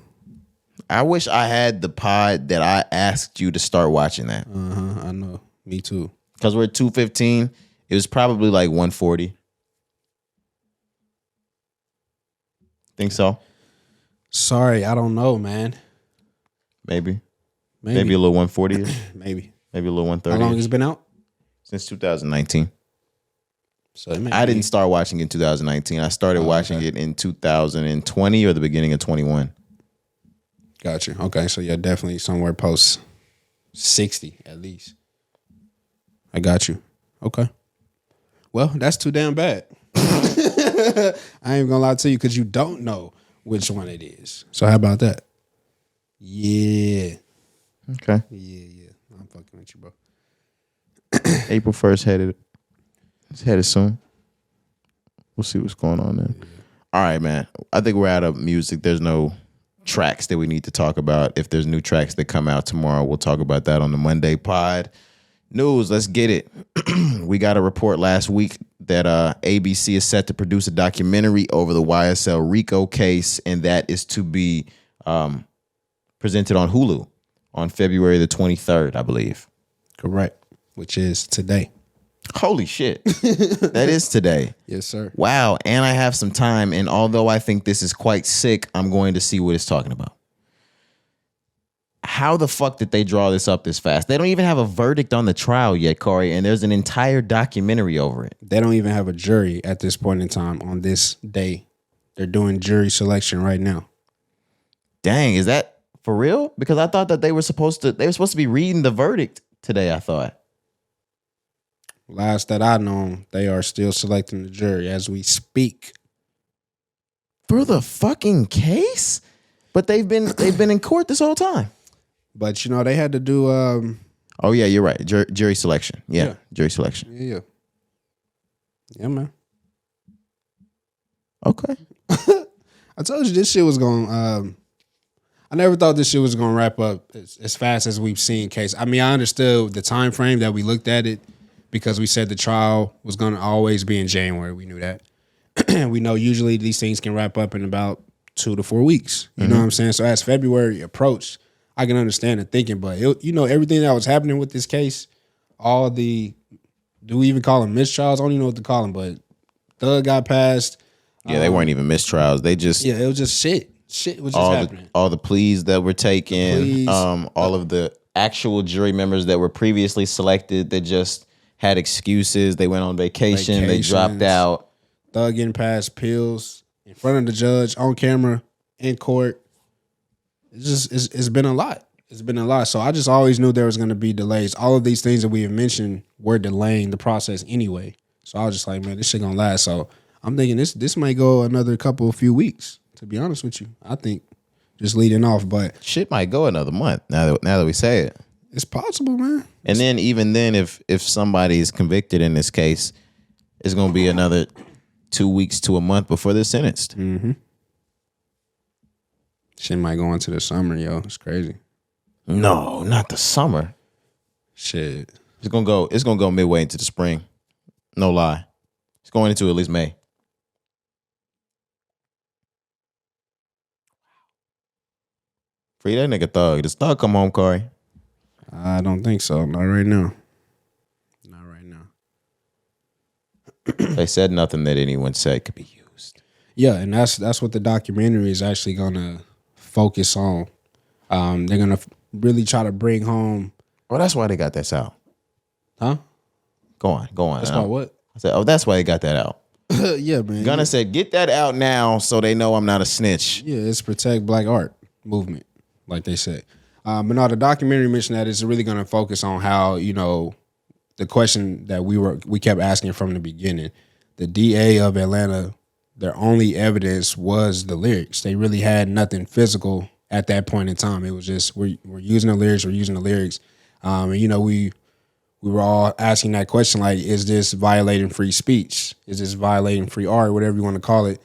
I wish I had the pod that I asked you to start watching that. I know. Me too. Because we're at 215. It was probably like 140. Think so? Sorry, I don't know, man. Maybe a little 140. Maybe A little 130. How long has it been out? Since 2019. So it may I be. didn't start watching it in 2019. I started watching it in 2020 or the beginning of 21. Gotcha. Okay, so yeah, definitely somewhere post 60 at least. I got you. Okay. Well, that's too damn bad. I ain't gonna lie to you because you don't know which one it is. So how about that? Yeah. Okay. Yeah. I'm fucking with you, bro. April 1st it's headed soon. We'll see what's going on then. Yeah. All right, man. I think we're out of music. There's no tracks that we need to talk about. If there's new tracks that come out tomorrow, we'll talk about that on the Monday pod. News, let's get it. We got a report last week that ABC is set to produce a documentary over the YSL Rico case, and that is to be presented on Hulu on February the 23rd, I believe. Correct. Which is today. Holy shit. That is today. Yes, sir. Wow. And I have some time, and although I think this is quite sick, I'm going to see what it's talking about. How the fuck did they draw this up this fast? They don't even have a verdict on the trial yet, Corey, and there's an entire documentary over it. They don't even have a jury at this point in time on this day. They're doing jury selection right now. Dang, is that for real? Because I thought that they were supposed to be reading the verdict today, I thought. Last that I know, they are still selecting the jury as we speak. For the fucking case? But they've been in court this whole time. But you know, they had to do oh yeah, you're right. Jury selection. Yeah, jury selection. Yeah, man. Okay. I told you this shit was going I never thought this shit was going to wrap up as fast as we've seen case. I mean, I understood the time frame that we looked at it because we said the trial was going to always be in January. We knew that. We know usually these things can wrap up in about 2 to 4 weeks. You know what I'm saying? So as February approached, I can understand the thinking, but everything that was happening with this case, all the, do we even call them mistrials? I don't even know what to call them, but Thug got passed. Yeah, they weren't even mistrials. They just it was just shit. Shit was just happening. All the pleas that were taken, all of the actual jury members that were previously selected that just had excuses. They went on vacation. They dropped out. Thug getting passed pills in front of the judge on camera in court. It's been a lot. It's been a lot. So I just always knew there was going to be delays. All of these things that we have mentioned were delaying the process anyway. So I was just like, man, this shit gonna last. So I'm thinking this might go another few weeks. To be honest with you, I think just leading off, but shit might go another month. Now that we say it, it's possible, man. And then even then, if somebody is convicted in this case, it's gonna be another 2 weeks to a month before they're sentenced. Mm-hmm. Shit might go into the summer, yo. It's crazy. No, not the summer. Shit. It's gonna go midway into the spring. No lie. It's going into at least May. Free that nigga Thug. Does Thug come home, Corey? I don't think so. Not right now. Not right now. They said nothing that anyone said could be used. Yeah, and that's what the documentary is actually gonna focus on. They're gonna really try to bring home. Well, that's why they got this out. Huh? Go on. That's why what? I said, that's why they got that out. Yeah, man. Gunna said, get that out now so they know I'm not a snitch. Yeah, it's protect black art movement, like they said. But no, the documentary mentioned that it's really going to focus on how, the question that we kept asking from the beginning. The DA of Atlanta, their only evidence was the lyrics. They really had nothing physical at that point in time. It was just we're using the lyrics. And we were all asking that question, like, is this violating free speech? Is this violating free art, whatever you want to call it?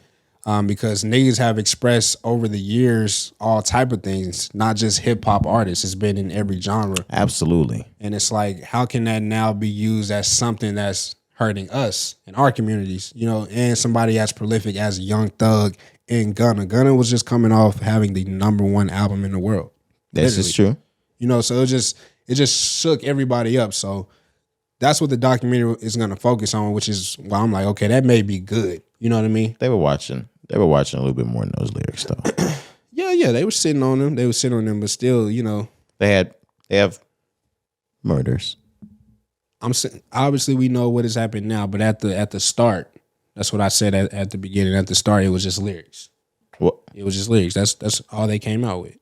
Because niggas have expressed over the years all type of things, not just hip hop artists. It's been in every genre. Absolutely. And it's like, how can that now be used as something that's hurting us in our communities, you know, and somebody as prolific as Young Thug and Gunna. Gunna was just coming off having the #1 album in the world. This is true. You know, so it just shook everybody up. So that's what the documentary is going to focus on, which is why I'm like, okay, that may be good. You know what I mean? They were watching a little bit more than those lyrics, though. Yeah, they were sitting on them. But still, you know, they have murders. I'm saying, obviously we know what has happened now, but at the start, that's what I said at the beginning. At the start, it was just lyrics. What? It was just lyrics. That's all they came out with.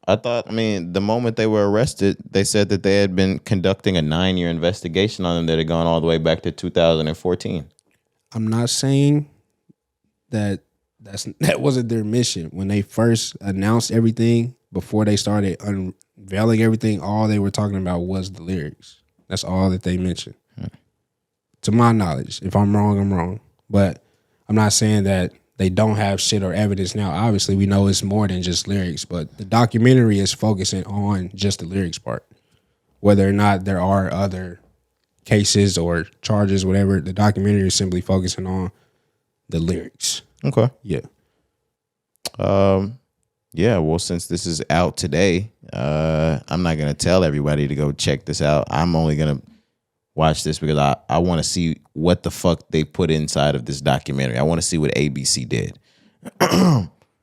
I mean, the moment they were arrested, they said that they had been conducting a 9-year investigation on them that had gone all the way back to 2014. I'm not saying that wasn't their mission. When they first announced everything, before they started unveiling everything, all they were talking about was the lyrics. That's all that they mentioned. To my knowledge. If I'm wrong, I'm wrong. But I'm not saying that they don't have shit or evidence now. Obviously, we know it's more than just lyrics, but the documentary is focusing on just the lyrics part. Whether or not there are other cases or charges, whatever, the documentary is simply focusing on the lyrics. Okay. Yeah. Yeah, well, since this is out today, I'm not going to tell everybody to go check this out. I'm only going to watch this because I want to see what the fuck they put inside of this documentary. I want to see what ABC did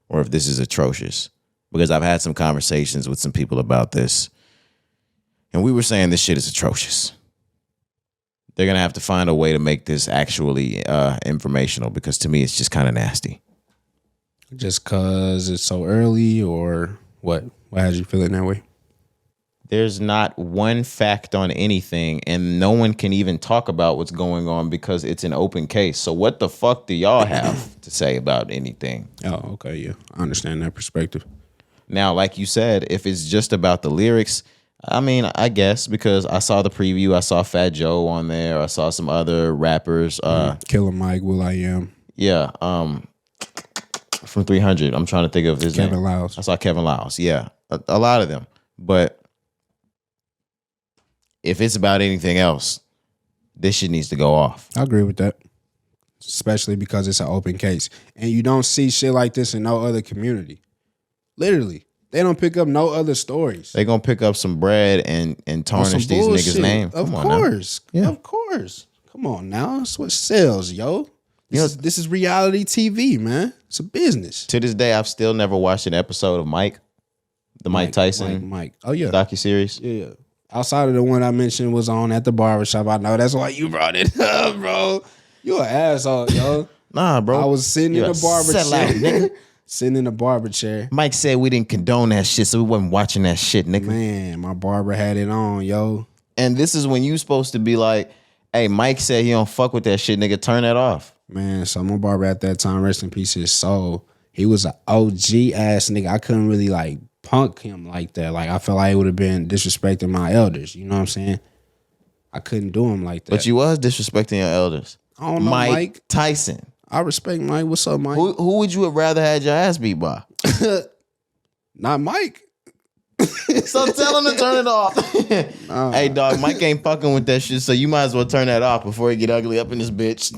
or if this is atrocious, because I've had some conversations with some people about this and we were saying this shit is atrocious. They're going to have to find a way to make this actually informational, because to me, it's just kind of nasty. Just because it's so early, or what? Why had you feeling that way? There's not one fact on anything, and no one can even talk about what's going on because it's an open case. So what the fuck do y'all have to say about anything? Oh, okay, yeah. I understand that perspective. Now, like you said, if it's just about the lyrics, I mean, I guess, because I saw the preview, I saw Fat Joe on there, I saw some other rappers. Killer Mike, will.i.am. Yeah, from 300. I'm trying to think of his name. Kevin Lyles. I saw Kevin Lyles. Yeah, a lot of them. But if it's about anything else, this shit needs to go off. I agree with that, especially because it's an open case, and you don't see shit like this in no other community. Literally, they don't pick up no other stories. They gonna pick up some bread and tarnish these niggas' name. Of course, of course. Come on now, that's what sells, yo. This is reality TV, man. It's a business. To this day, I've still never watched an episode of Mike Tyson. Mike. Oh yeah, docuseries. Yeah. Outside of the one I mentioned was on at the barbershop. I know that's why you brought it up, bro. You an asshole, yo. Nah, bro. I was sitting in the barber chair. Nigga. Sitting in the barber chair. Mike said we didn't condone that shit, so we wasn't watching that shit, nigga. Man, my barber had it on, yo. And this is when you supposed to be like, hey, Mike said he don't fuck with that shit, nigga. Turn that off. Man, so my barber at that time, rest in peace his soul, he was an OG ass nigga. I couldn't really like punk him like that. Like I felt like it would have been disrespecting my elders. You know what I'm saying? I couldn't do him like that. But you was disrespecting your elders. I don't know, Mike Tyson. I respect Mike. What's up, Mike? Who would you have rather had your ass beat by? Not Mike. So tell him to turn it off. Hey, dog, Mike ain't fucking with that shit, so you might as well turn that off before he get ugly up in this bitch.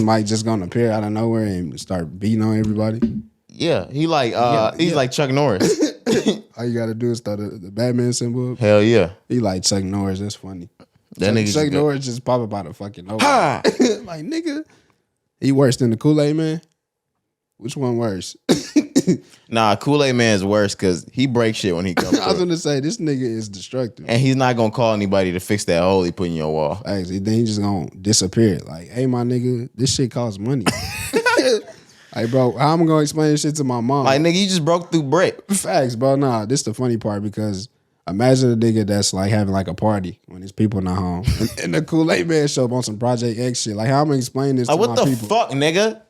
Mike just gonna appear out of nowhere and start beating on everybody. Yeah, he's like Chuck Norris. All you gotta do is throw the Batman symbol up. Hell yeah. He like Chuck Norris. That's funny. Chuck Norris just pop up out of fucking nowhere. Like, nigga, he worse than the Kool-Aid Man? Which one worse? Nah, Kool-Aid Man's worse because he breaks shit when he comes I was gonna say, this nigga is destructive. And he's not gonna call anybody to fix that hole he put in your wall. Actually, then he just gonna disappear. Like, hey, my nigga, this shit costs money. Like, bro, how am I gonna explain this shit to my mom? Like, nigga, you just broke through brick. Facts, bro. Nah, this the funny part, because imagine a nigga that's like having like a party when his people not home, and the Kool-Aid Man show up on some Project X shit. Like, how am I gonna explain this to my people? What the fuck, nigga?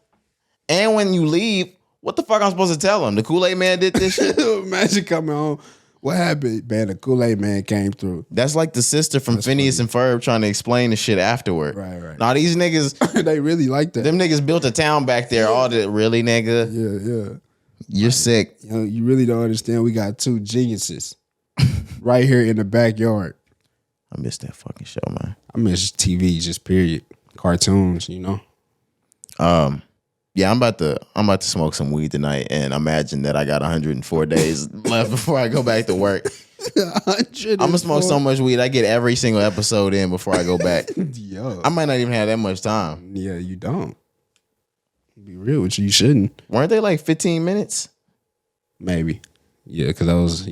And when you leave, what the fuck I'm supposed to tell him? The Kool-Aid Man did this shit? Imagine coming home. What happened? Man, the Kool-Aid Man came through. That's like the sister from Phineas and Ferb trying to explain the shit afterward. Right. Now these niggas, they really like that. Them niggas built a town back there. All the really, nigga. Yeah. You're sick. You know, you really don't understand. We got two geniuses right here in the backyard. I miss that fucking show, man. I miss TV, just period. cartoons, you know. Yeah, I'm about to smoke some weed tonight and imagine that I got 104 days left before I go back to work. I'm gonna smoke so much weed I get every single episode in before I go back. Yo. I might not even have that much time. Yeah, you don't. Be real with you, you shouldn't. Weren't they like 15 minutes? Maybe. Yeah, because I was,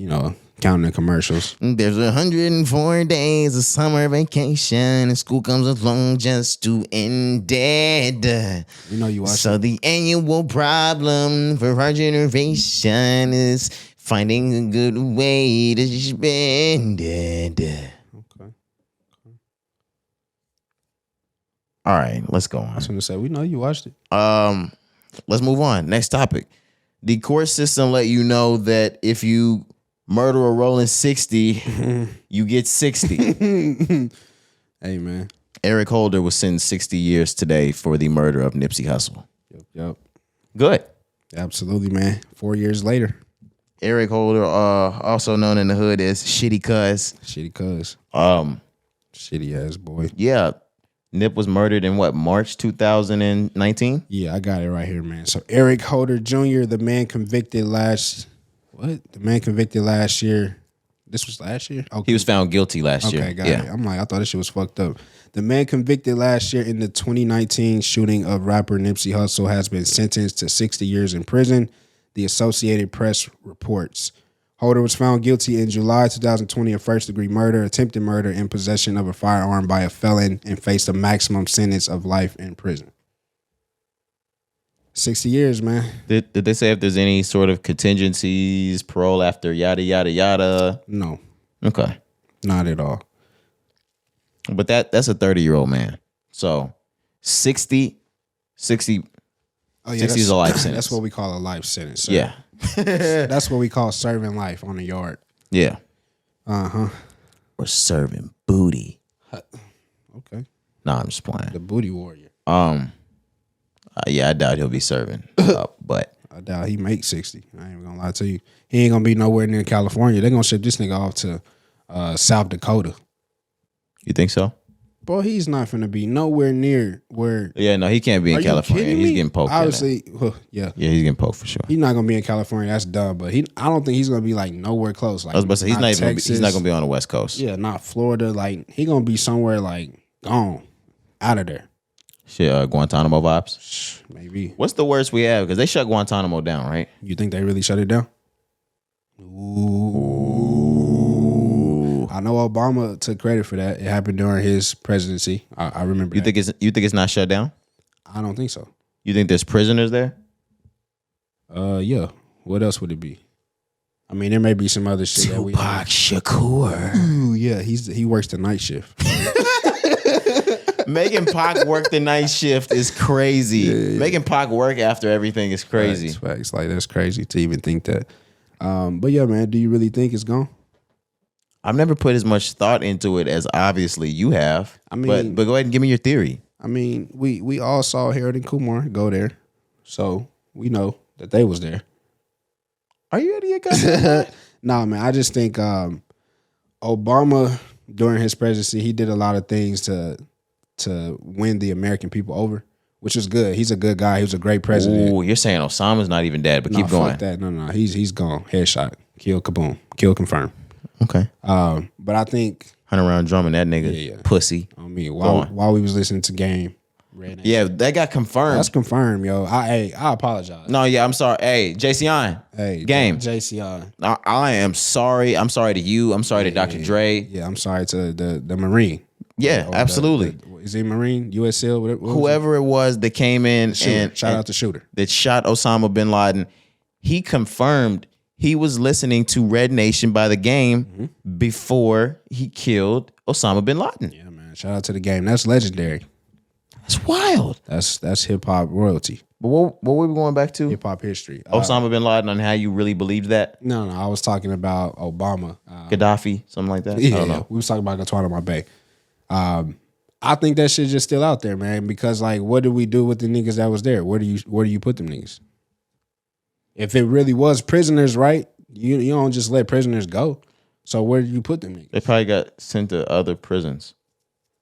counting the commercials. There's 104 days of summer vacation and school comes along just to end it. You watch So the annual problem for our generation is finding a good way to spend it. Okay. All right, let's go on. I was going to say, we know you watched it. Let's move on. Next topic. The court system let you know that if you murder a rolling 60, you get 60. Hey, man. Eric Holder was sentenced 60 years today for the murder of Nipsey Hussle. Yep. Good. Absolutely, man. 4 years later. Eric Holder, also known in the hood as Shitty Cuz. Shitty cuz. Shitty ass boy. Yeah. Nip was murdered in March 2019? Yeah, I got it right here, man. So Eric Holder Jr., the man convicted last year. This was last year? Okay. He was found guilty last year. Okay, got it. I'm like, I thought this shit was fucked up. The man convicted last year in the 2019 shooting of rapper Nipsey Hussle has been sentenced to 60 years in prison, the Associated Press reports. Holder was found guilty in July 2020 of first-degree murder, attempted murder, and possession of a firearm by a felon, and faced a maximum sentence of life in prison. 60 years, man. Did they say if there's any sort of contingencies, parole after yada, yada, yada? No. Okay. Not at all. But that's a 30-year-old man. So 60 Oh, yeah, 60 is a life sentence. That's what we call a life sentence, sir. Yeah. That's what we call serving life on the yard. Yeah. Uh-huh. Or serving booty. Okay. Nah, I'm just playing. The booty warrior. Yeah, I doubt he'll be serving. But I doubt he makes 60. I ain't even gonna lie to you. He ain't gonna be nowhere near California. They're gonna ship this nigga off to South Dakota. you think so? Bro, he's not finna be nowhere near where. Yeah, no, he can't be in Are you California. kidding He's me? getting poked. Obviously, yeah. Yeah, he's getting poked for sure. He's not gonna be in California. That's dumb. But I don't think he's gonna be like nowhere close. Like I was about to say he's not gonna be on the West Coast. Yeah, not Florida. Like he gonna be somewhere like gone, out of there. Shit, Guantanamo vibes. Maybe. What's the worst we have? Because they shut Guantanamo down, right? You think they really shut it down? Ooh. I know Obama took credit for that. It happened during his presidency. I remember. You think it's not shut down? I don't think so. You think there's prisoners there? Yeah. What else would it be? I mean, there may be some other shit that we. Tupac Shakur. Ooh, yeah, he works the night shift. Making Pac work the night shift is crazy. Yeah. Making Pac work after everything is crazy. Facts. Like that's crazy to even think that. But yeah, man, do you really think it's gone? I've never put as much thought into it as obviously you have. I mean, but go ahead and give me your theory. I mean, we all saw Harold and Kumar go there, so we know that they was there. Are you out of your goddamn? Nah, man, I just think Obama during his presidency, he did a lot of things to win the American people over, which is good. He's a good guy. He was a great president. Ooh, you're saying Osama's not even dead, but keep going. Fuck that. No, he's gone. Headshot, kill, kaboom, kill, confirm. Okay. But I think 100-round drumming that nigga pussy. on me while we was listening to Game. Yeah, that got confirmed. That's confirmed, yo. I apologize. No, yeah, I'm sorry. Hey, JC Hey, Game. JC. I am sorry. I'm sorry to you. I'm sorry to Dr. Dre. Yeah, I'm sorry to the Marine. Yeah, absolutely. Is he Marine? USL? Whoever it was that came in and shout out to Shooter that shot Osama bin Laden, he confirmed he was listening to Red Nation by the Game before he killed Osama bin Laden. Yeah, man. Shout out to the Game. That's legendary. That's wild. That's hip hop royalty. But what were we going back to? Hip hop history. Osama bin Laden, on how you really believed that? No, I was talking about Obama. Gaddafi, something like that? Yeah, I don't know. we was talking about Guantanamo Bay. I think that shit just still out there, man. Because like, what did we do with the niggas that was there? Where do you put them niggas? If it really was prisoners, right? You don't just let prisoners go. So where do you put them niggas? They probably got sent to other prisons.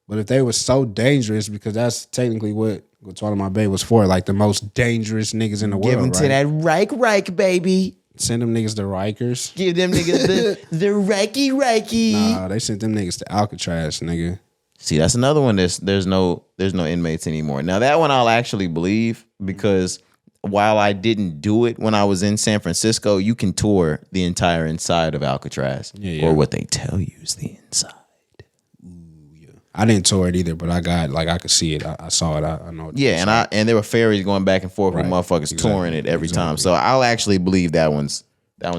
But if they were so dangerous, because that's technically what Guantanamo Bay was for, like the most dangerous niggas in the Give world, them to that Reich, baby. Send them niggas to Rikers. Give them niggas the Reiki. Nah, they sent them niggas to Alcatraz, nigga. See, that's another one. There's no inmates anymore. Now that one I'll actually believe, because while I didn't do it when I was in San Francisco, you can tour the entire inside of Alcatraz, or what they tell you is the inside. I didn't tour it either, but I could see it. I saw it. I know. And there were ferries going back and forth with motherfuckers touring it every time. So I'll actually believe that one's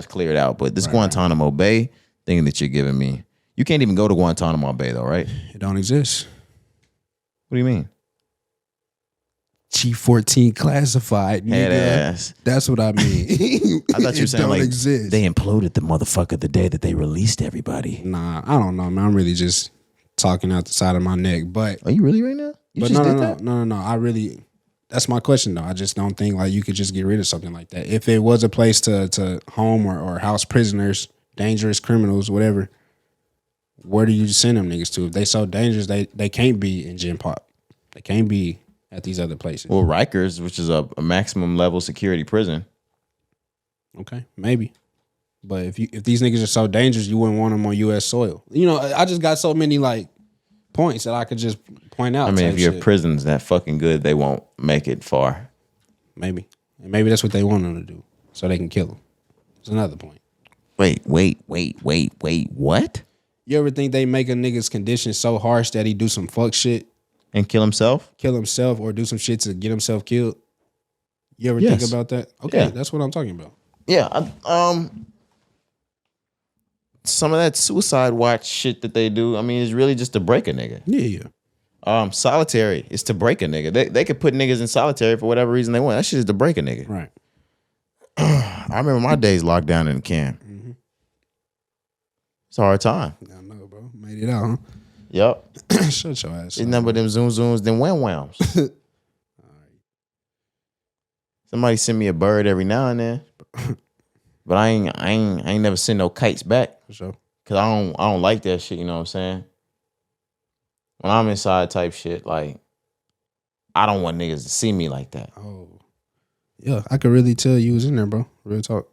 cleared out. But this Guantanamo Bay thing that you're giving me, you can't even go to Guantanamo Bay though, right? It don't exist. What do you mean? G14 classified, nigga. Head ass. That's what I mean. I thought you were saying like exist. They imploded the motherfucker the day that they released everybody. Nah, I don't know, man. I'm really just talking out the side of my neck. But are you really right now? No. I really. That's my question though. I just don't think like you could just get rid of something like that. If it was a place to home or house prisoners, dangerous criminals, whatever, where do you send them niggas to? If they so dangerous, they can't be in Gen Pop. They can't be at these other places. Well, Rikers, which is a maximum level security prison. Okay, maybe. But if these niggas are so dangerous, you wouldn't want them on U.S. soil. You know, I just got so many like points that I could just point out. I mean, if your prison's that fucking good, they won't make it far. Maybe. And maybe that's what they want them to do, so they can kill them. That's another point. Wait, what? You ever think they make a nigga's condition so harsh that he do some fuck shit? And kill himself? Kill himself or do some shit to get himself killed? You ever think about that? Okay, that's what I'm talking about. Yeah, some of that suicide watch shit that they do, I mean, is really just to break a nigga. Yeah. Solitary is to break a nigga. They could put niggas in solitary for whatever reason they want. That shit is to break a nigga. Right. I remember my days locked down in the camp. Mm-hmm. It's a hard time. I know, bro. Made it out, huh? Yep. Shut your ass. It's number them zooms, them whams. All right. Somebody send me a bird every now and then. But I ain't never send no kites back. For sure. Cause I don't like that shit, you know what I'm saying? When I'm inside type shit, like I don't want niggas to see me like that. Oh. Yeah, I could really tell you was in there, bro. Real talk.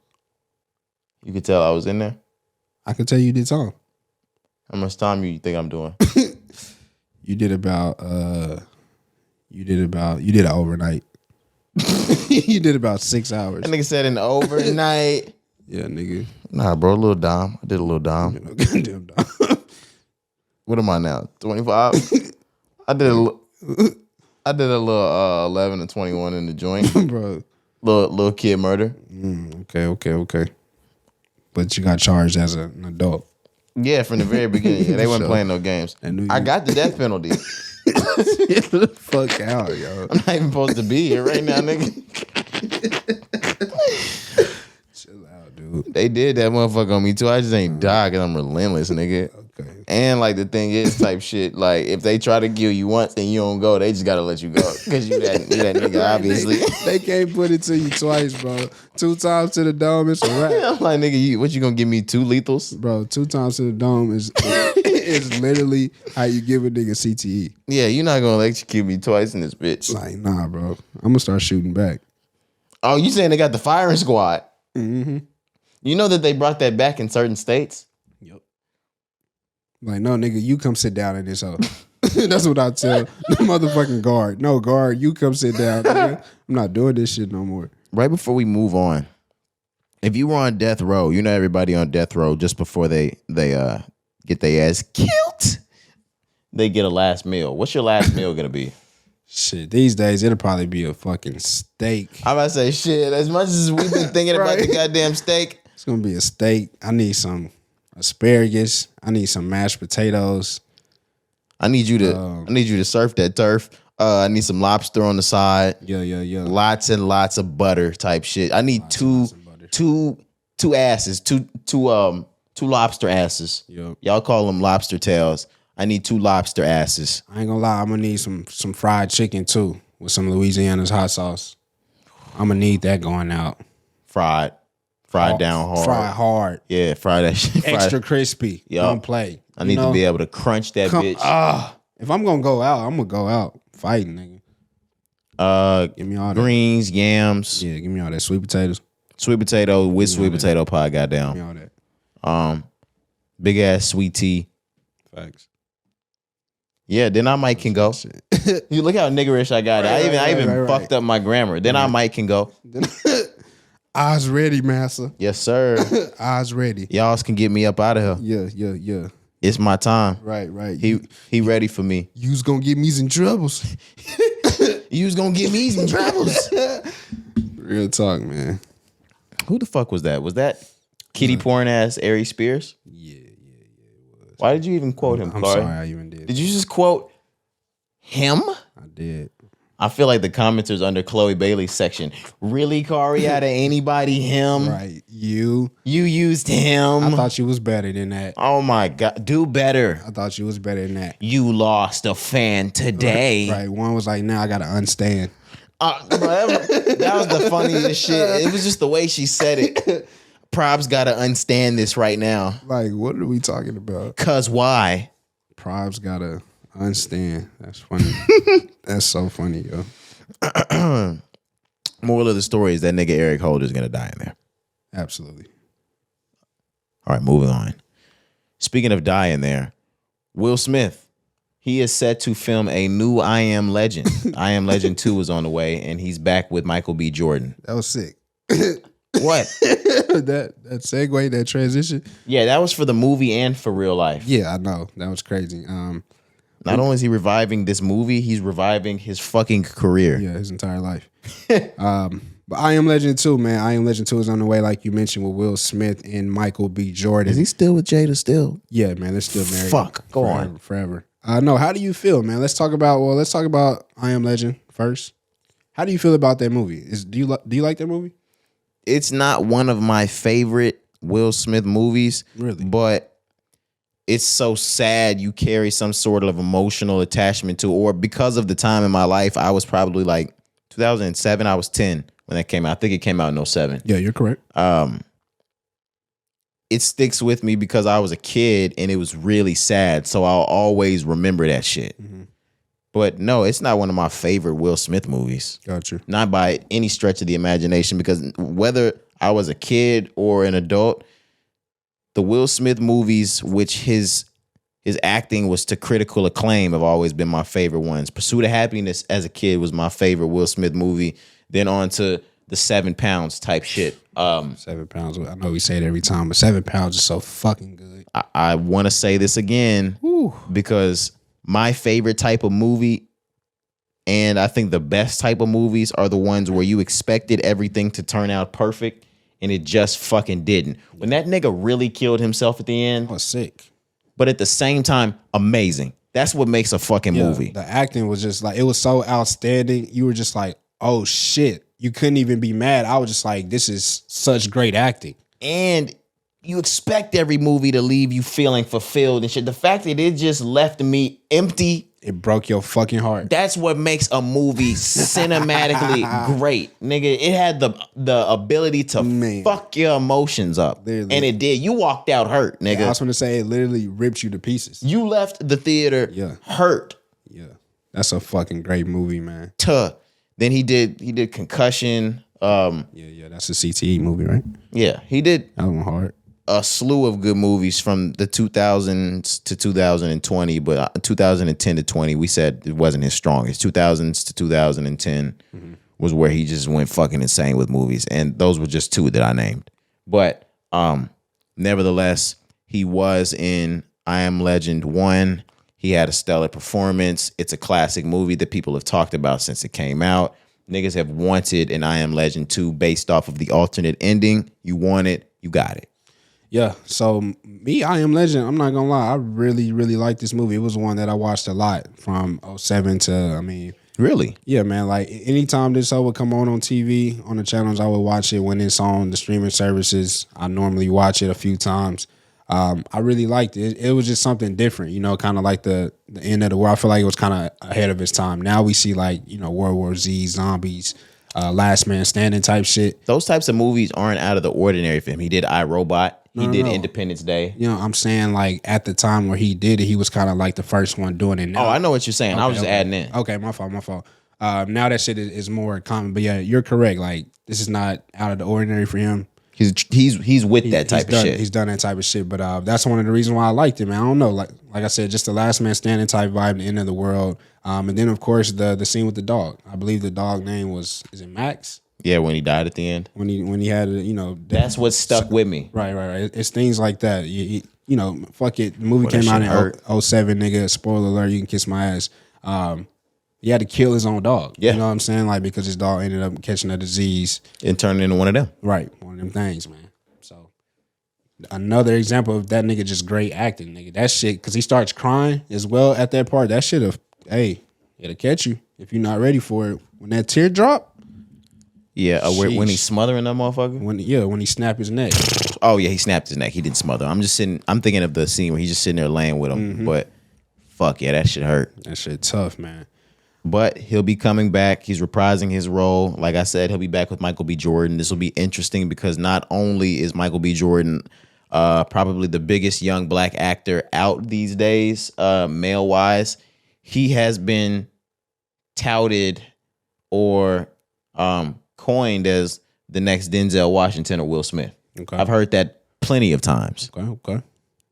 You could tell I was in there? I could tell you did time. How much time you think I'm doing? You did an overnight. You did about 6 hours. That nigga said an overnight. Yeah, nigga. Nah, bro, a little dime. I did a little dime. Goddamn dime. What am I now? 25? I did a little 11 and 21 in the joint. Bro. Little kid murder. Okay. But you got charged as an adult. Yeah, from the very beginning. Yeah, they weren't playing no games. I got the death penalty. Get the fuck out, yo. I'm not even supposed to be here right now, nigga. Chill out, dude. They did that motherfucker on me too. I just ain't die because I'm relentless, nigga. Okay. And like the thing is type shit, like if they try to kill you once and you don't go, they just gotta let you go. Cause you that nigga, obviously. They can't put it to you twice, bro. 2 times to the dome, it's a wrap. I'm like, nigga, what you gonna give me 2 lethals? Bro, 2 times to the dome is literally how you give a nigga CTE. Yeah, you're not gonna electrocute me twice in this bitch. Like, nah, bro. I'm gonna start shooting back. Oh, you saying they got the firing squad? Mm-hmm. You know that they brought that back in certain states? Yep. Like, no, nigga, you come sit down in this hoe. That's what I tell the motherfucking guard. No, guard, you come sit down, nigga. I'm not doing this shit no more. Right before we move on, if you were on death row, you know everybody on death row just before they get their ass killed, they get a last meal. What's your last meal gonna be? Shit, these days it'll probably be a fucking steak. I'm about to say shit. As much as we've been thinking about the goddamn steak, it's gonna be a steak. I need some asparagus. I need some mashed potatoes. I need you to surf that turf. I need some lobster on the side. Yeah. Lots and lots of butter type shit. I need two asses, two lobster asses. Yep. Y'all call them lobster tails. I need 2 lobster asses. I ain't gonna lie, I'm gonna need some fried chicken too with some Louisiana's hot sauce. I'm gonna need that going out. Fried down hard. Fried hard. Yeah, fry that shit. Extra crispy. Yep. Don't play. I need to be able to crunch that bitch. If I'm gonna go out, I'm gonna go out fighting, nigga. Give me all that. Greens, yams. Yeah, give me all that. Sweet potatoes. Sweet potato with sweet potato pie, goddamn. Give me all that. Big ass sweet tea. Facts. Yeah, then I might can go. You look how niggerish I got. I even fucked up my grammar. Then I might can go. Eyes ready, massa. Yes, sir. Eyes ready. Y'all can get me up out of here. Yeah. It's my time. Right. He ready for me. You's gonna get me some troubles. You's gonna get me some troubles. Real talk, man. Who the fuck was that? Was that kitty porn ass Ari Spears? Yeah, it was. Why did you even quote him, I'm Corey? sorry I even did. Did you just quote him? I did. I feel like the commenters under Chloe Bailey's section. Really, Corey? Out of anybody, him? Right. You used him. I thought you was better than that. Oh my God. Do better. I thought you was better than that. You lost a fan today. Right. One was like, now I gotta understand. Bro, that was the funniest shit. It was just the way she said it. Probs gotta understand this right now. Like, what are we talking about? Cause why? Probs gotta understand. That's funny. That's so funny, yo. Moral of the story is that nigga Eric Holder's gonna die in there. Absolutely. All right, moving on. Speaking of dying there, Will Smith. He is set to film a new I Am Legend. I Am Legend 2 is on the way, and he's back with Michael B. Jordan. That was sick. What? that segue, that transition. Yeah, that was for the movie and for real life. Yeah, I know. That was crazy. Not only is he reviving this movie, he's reviving his fucking career. Yeah, his entire life. But I Am Legend 2, man. I Am Legend 2 is on the way, like you mentioned, with Will Smith and Michael B. Jordan. Is he still with Jada still? Yeah, man. They're still married. Fuck. Go on. Forever. No, how do you feel, man? Let's talk about I Am Legend first. How do you feel about that movie? Do you like that movie? It's not one of my favorite Will Smith movies. Really? But it's so sad you carry some sort of emotional attachment to, or because of the time in my life, I was probably like 2007, I was 10 when that came out. I think it came out in 07. Yeah, you're correct. It sticks with me because I was a kid and it was really sad. So I'll always remember that shit. Mm-hmm. But no, it's not one of my favorite Will Smith movies. Gotcha. Not by any stretch of the imagination, because whether I was a kid or an adult, the Will Smith movies, which his acting was to critical acclaim, have always been my favorite ones. Pursuit of Happiness as a kid was my favorite Will Smith movie. Then on to the 7 Pounds type shit. 7 Pounds. I know we say it every time, but 7 Pounds is so fucking good. I want to say this again because my favorite type of movie, and I think the best type of movies, are the ones where you expected everything to turn out perfect and it just fucking didn't. When that nigga really killed himself at the end. Oh, sick. But at the same time, amazing. That's what makes a fucking movie. The acting was just like, it was so outstanding. You were just like, oh shit. You couldn't even be mad. I was just like, this is such great acting. And you expect every movie to leave you feeling fulfilled and shit. The fact that it just left me empty, it broke your fucking heart. That's what makes a movie cinematically great. Nigga, it had the ability to fuck your emotions up. Literally. And it did. You walked out hurt, nigga. Yeah, I was going to say, it literally ripped you to pieces. You left the theater hurt. Yeah. That's a fucking great movie, man. Then he did Concussion. Yeah, that's a CTE movie, right? Yeah, he did. That one hard. A slew of good movies from the 2000s to 2020, but 2010 to 20, we said it wasn't his strongest. 2000s to 2010 was where he just went fucking insane with movies, and those were just two that I named. But nevertheless, he was in I Am Legend 1. He had a stellar performance. It's a classic movie that people have talked about since it came out. Niggas have wanted an I Am Legend 2 based off of the alternate ending. You want it, you got it. Yeah, so me, I Am Legend, I'm not gonna lie, I really, really like this movie. It was one that I watched a lot from 07 to, Really? Yeah, man, like anytime this show would come on TV, on the channels, I would watch it. When it's on the streaming services, I normally watch it a few times. I really liked it. It was just something different, kind of like the end of the world. I feel like it was kind of ahead of its time. Now we see World War Z, zombies, Last Man Standing type shit. Those types of movies aren't out of the ordinary for him. He did iRobot. He did Independence Day. You know, I'm saying like at the time where he did it, he was kind of like the first one doing it. Now. Oh, I know what you're saying. I was just adding in. Okay, my fault. Now that shit is more common. But yeah, you're correct. Like this is not out of the ordinary for him. He's with that type of shit. He's done that type of shit. But that's one of the reasons why I liked him. Man. I don't know. Like I said, just the last man standing type vibe, the end of the world. And then of course the scene with the dog. I believe the dog name is it Max? Yeah, when he died at the end. When he had that's what stuck with me. Right. It's things like that. You know, fuck it. The movie came out in 2007, nigga. Spoiler alert, you can kiss my ass. He had to kill his own dog. Yeah. You know what I'm saying? Like because his dog ended up catching a disease. And turning into one of them. Right. One of them things, man. So another example of that nigga just great acting, nigga. That shit, because he starts crying as well at that part. That shit it'll catch you if you're not ready for it. When that tear drop. Yeah, when he's smothering that motherfucker? When he snapped his neck. Oh, yeah, he snapped his neck. He didn't smother. I'm thinking of the scene where he's just sitting there laying with him. Mm-hmm. But fuck yeah, that shit hurt. That shit tough, man. But he'll be coming back. He's reprising his role. Like I said, he'll be back with Michael B. Jordan. This will be interesting because not only is Michael B. Jordan probably the biggest young black actor out these days, male-wise, he has been touted or coined as the next Denzel Washington or Will Smith. Okay. I've heard that plenty of times. Okay.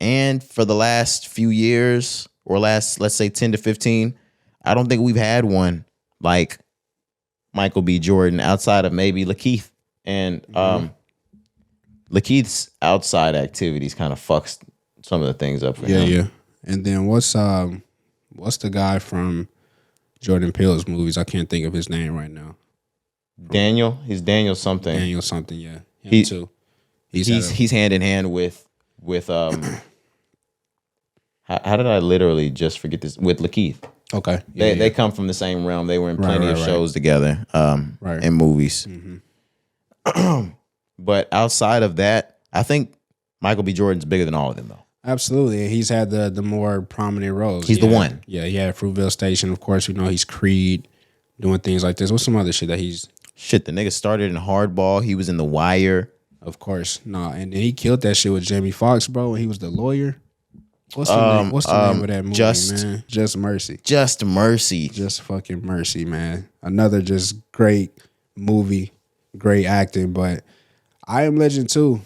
And for the last few years, or let's say 10 to 15, I don't think we've had one like Michael B. Jordan outside of maybe Lakeith. And Lakeith's outside activities kind of fucks some of the things up for him. Yeah. And then what's the guy from Jordan Peele's movies? I can't think of his name right now. Daniel? He's Daniel something. Daniel something, yeah. Him too. He's hand in hand with how did I literally just forget this? With Lakeith. Okay. They come from the same realm. They were in plenty of shows together, and movies. Mm-hmm. But outside of that, I think Michael B. Jordan's bigger than all of them, though. Absolutely. He's had the more prominent roles. He's the one. Yeah, he had Fruitvale Station. Of course, he's Creed, doing things like this. What's some other shit that he's... Shit, the nigga started in Hardball. He was in The Wire. Of course. No, and he killed that shit with Jamie Foxx, bro, when he was the lawyer. What's the name of that movie, man? Just Mercy. Just Mercy. Just fucking Mercy, man. Another just great movie, great acting. But I Am Legend 2,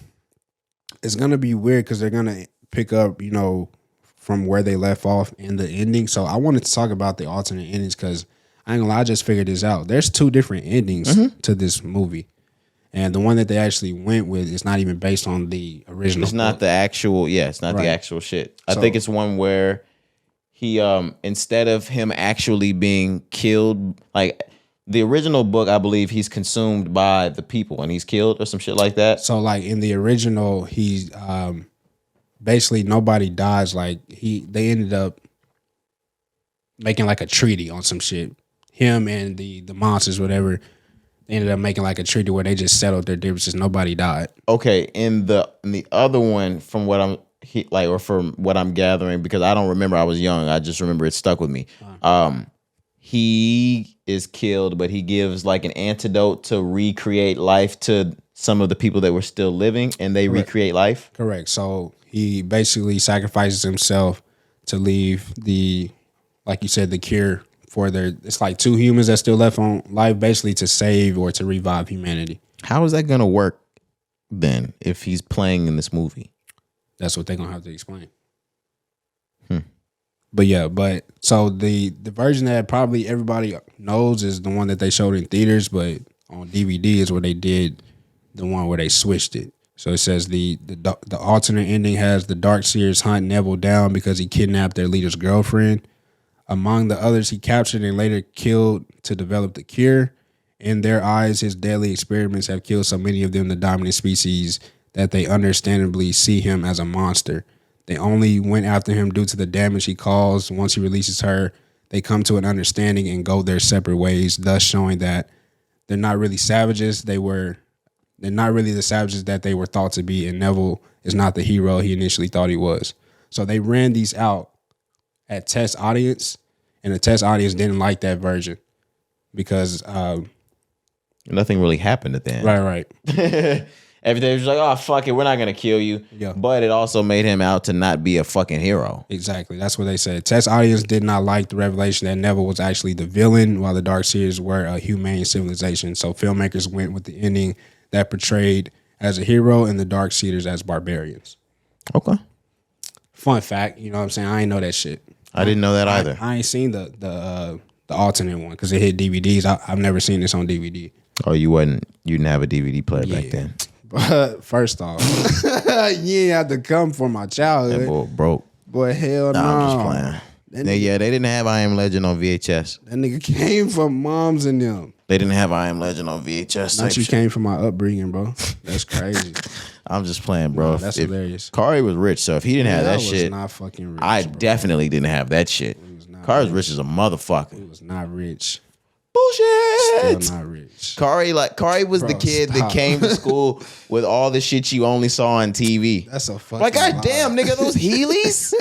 it's going to be weird because they're going to pick up, from where they left off in the ending. So I wanted to talk about the alternate endings because I ain't gonna lie, I just figured this out. There's 2 different endings to this movie. And the one that they actually went with is not even based on the original. It's not the actual, it's not the actual shit. I think it's one where he, instead of him actually being killed, like the original book, I believe he's consumed by the people and he's killed or some shit like that. So like in the original, he's basically nobody dies. Like they ended up making like a treaty on some shit. Him and the monsters, whatever. They ended up making like a treaty where they just settled their differences. Nobody died. Okay, in the other one, from what from what I'm gathering, because I don't remember, I was young. I just remember it stuck with me. He is killed, but he gives like an antidote to recreate life to some of the people that were still living, and they recreate life. Correct. So he basically sacrifices himself to leave like you said, the cure. It's like 2 humans that still left on life, basically to save or to revive humanity. How is that gonna work then if he's playing in this movie? That's what they're gonna have to explain. But so the version that probably everybody knows is the one that they showed in theaters, but on DVD is where they did the one where they switched it. So it says the alternate ending has the Darkseers hunt Neville down because he kidnapped their leader's girlfriend. Among the others he captured and later killed to develop the cure. In their eyes, his deadly experiments have killed so many of them, the dominant species, that they understandably see him as a monster. They only went after him due to the damage he caused. Once he releases her, they come to an understanding and go their separate ways, thus showing that they're not really savages. They're not really the savages that they were thought to be, and Neville is not the hero he initially thought he was. So they ran these out at test audience, and the test audience didn't like that version because nothing really happened at the end. Right. everything was like, oh, fuck it, we're not going to kill you. Yeah. But it also made him out to not be a fucking hero. Exactly. That's what they said. Test audience did not like the revelation that Neville was actually the villain, while the Dark Seers were a humane civilization. So filmmakers went with the ending that portrayed as a hero and the Dark Seers as barbarians. Okay. Fun fact, you know what I'm saying? I ain't know that shit. I didn't know that either. I ain't seen the alternate one because it hit DVDs. I've never seen this on DVD. Oh, you didn't have a DVD player back then. But first off, you ain't have to come for my childhood. That boy broke. Boy, hell no. I'm just playing. They didn't have I Am Legend on VHS. That nigga came from moms and them. They didn't have I Am Legend on VHS. Not you came from my upbringing, bro. That's crazy. I'm just playing, bro. No, that's hilarious. Kari was rich, so if he didn't have that shit, not fucking rich, I bro. definitely didn't have that shit. Kari was rich as a motherfucker. He was not rich. Bullshit. Still not rich. Kari was the kid that came to school with all the shit you only saw on TV. That's a fucking like, god damn, nigga, those Heelys?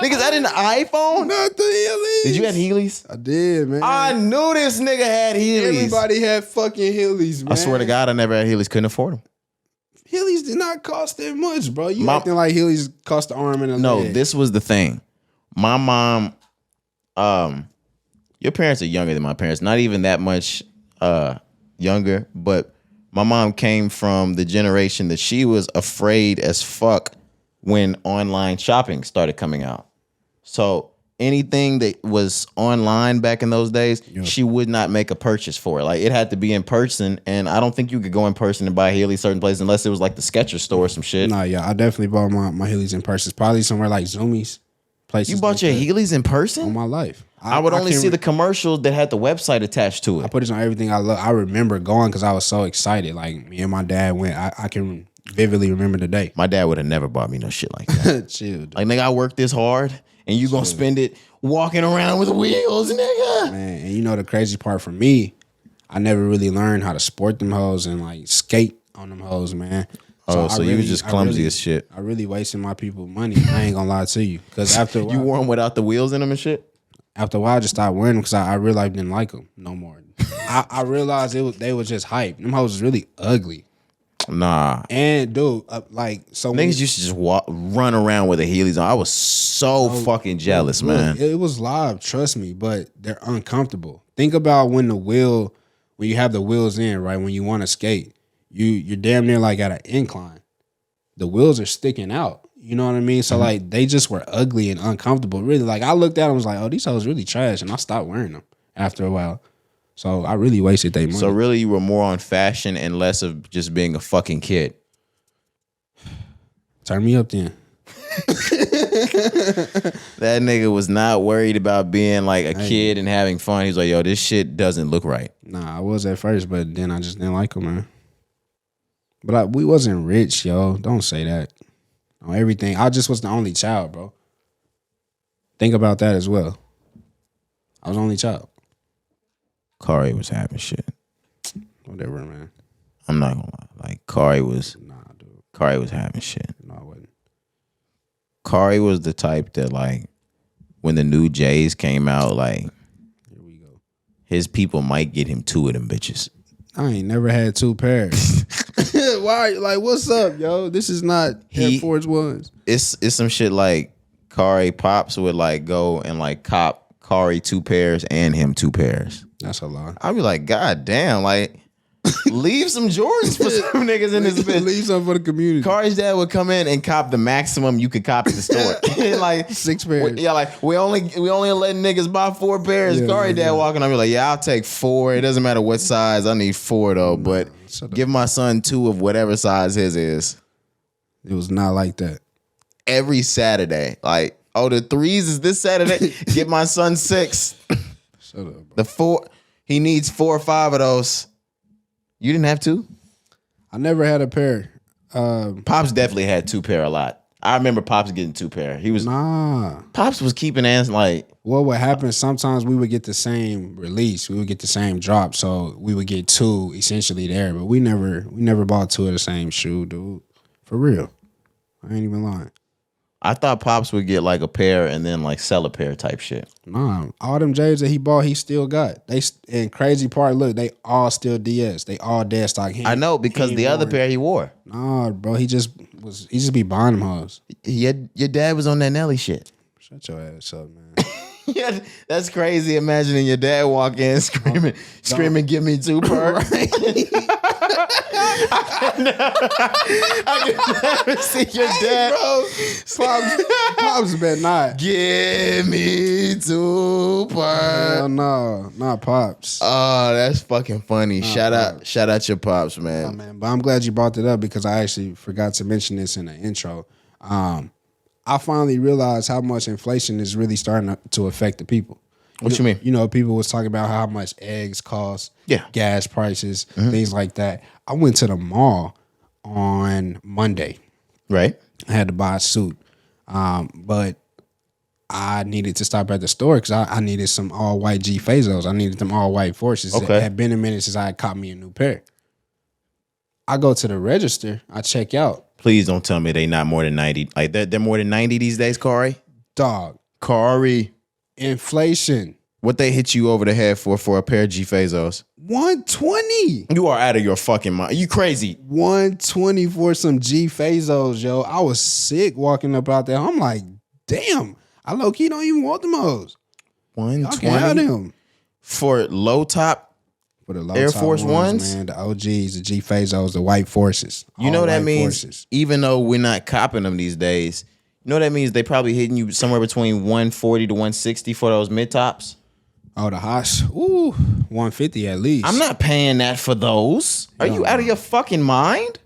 Niggas had an iPhone? Not the Heelys. Did you have Heelys? I did, man. I knew this nigga had Heelys. Everybody had fucking Heelys, man. I swear to God, I never had Heelys. Couldn't afford them. Heelys did not cost that much, bro. You acting like Heelys cost the arm and a leg. No, this was the thing. My mom, your parents are younger than my parents. Not even that much younger, but my mom came from the generation that she was afraid as fuck when online shopping started coming out. So anything that was online back in those days, she would not make a purchase for it. Like, it had to be in person, and I don't think you could go in person and buy Heelys certain places unless it was like the Skechers store or some shit. Nah, yeah, I definitely bought my Heelys in person. Probably somewhere like Zoomies. Places You bought your Heelys in person? on my life. I would only see the commercials that had the website attached to it. I put it on everything I love. I remember going because I was so excited. Like, me and my dad went. I can vividly remember the day. My dad would have never bought me no shit like that. Chill, dude. Like, nigga, I worked this hard, and you gonna spend it walking around with wheels, nigga. Man, and you know the crazy part for me, I never really learned how to sport them hoes and like skate on them hoes, man. So you was just clumsy as shit. I really wasted my people money. I ain't gonna lie to you. Because after a while, You wore them without the wheels in them and shit? after a while, I just stopped wearing them because I realized I didn't like them no more. I realized they was just hype. Them hoes was really ugly. Nah. And dude, like so Niggas used to just run around with the Heelys on. I was so fucking jealous, man. It was live, trust me, but they're uncomfortable. Think about when you have the wheels in, right? When you want to skate, you're damn near like at an incline. The wheels are sticking out. You know what I mean? So like they just were ugly and uncomfortable. Really, like I looked at them and was like, oh, these hoes really trash, and I stopped wearing them after a while. So I really wasted their money. So really, you were more on fashion and less of just being a fucking kid. Turn me up then. That nigga was not worried about being like a kid and having fun. He's like, yo, this shit doesn't look right. Nah, I was at first, but then I just didn't like them, man. But we wasn't rich, yo. Don't say that. On everything. I just was the only child, bro. Think about that as well. I was the only child. Kari was having shit. Whatever, man. I'm not gonna lie. Like, Kari was Nah, dude. having shit. No, I wasn't. Kari was the type that, like, when the new J's came out, like, Here we go. his people might get him 2 of them bitches. I ain't never had 2 pairs. Why? Like, what's up, yo? This is not Air Force Ones. It's some shit like Kari Pops would like go and like cop Kari 2 pairs and him 2 pairs. That's a lie. I'd be like, God damn, like, leave some Jordans for some niggas in this bitch. Leave something for the community. Kari's dad would come in and cop the maximum you could cop at the store. Like 6 pairs. Yeah, like we only letting niggas buy 4 pairs. Yeah, Kari dad yeah. walking, I'd be like, yeah, I'll take 4. It doesn't matter what size. I need 4 though, but give my son 2 of whatever size his is. It was not like that. Every Saturday, like, oh, the 3s is this Saturday. Get my son 6. Shut up, bro. The 4, he needs 4 or 5 of those. You didn't have 2? I never had a pair. Pops definitely had 2 pair a lot. I remember Pops getting 2 pair. He was Pops was keeping ass like. What would happen? Sometimes we would get the same release. We would get the same drop, so we would get 2 essentially there. But we never bought 2 of the same shoe, dude. For real, I ain't even lying. I thought Pops would get like a pair and then like sell a pair type shit. Nah, all them J's that he bought, he still got. And crazy part, look, they all still DS. They all dead stock. I know because the other pair he wore. Nah, bro, he just be buying them hoes. Your dad was on that Nelly shit. Shut your ass up, man. Yeah, that's crazy. Imagining your dad walk in screaming, "Give me 2 per." I can never see your dad. Pops bet not. Give me 2 per. Hell no, not Pops. Oh, that's fucking funny. Shout out your Pops, man. Oh, man. But I'm glad you brought it up because I actually forgot to mention this in the intro. I finally realized how much inflation is really starting to affect the people. What you mean? You know, people was talking about how much eggs cost, gas prices, things like that. I went to the mall on Monday. Right. I had to buy a suit, but I needed to stop at the store because I needed some all-white G Fazos. I needed them all-white Forces. Okay. It had been a minute since I had caught me a new pair. I go to the register. I check out. Please don't tell me they not more than 90. Like they're more than 90 these days, Kari? Dog. Kari. Inflation. What they hit you over the head for a pair of G Fazos? $120. You are out of your fucking mind. You crazy. $120 for some G Fazos, yo. I was sick walking up out there. I'm like, damn. I low key don't even want them hoes. $120 for low top. For the low Air top Force Ones, man, the OGs, the G Fazos, the white Forces. You know that means even though we're not copping them these days, you know that means they probably hitting you somewhere between 140 to 160 for those mid tops. Oh, the Haas, ooh, 150 at least. I'm not paying that for those. Are you out of your fucking mind?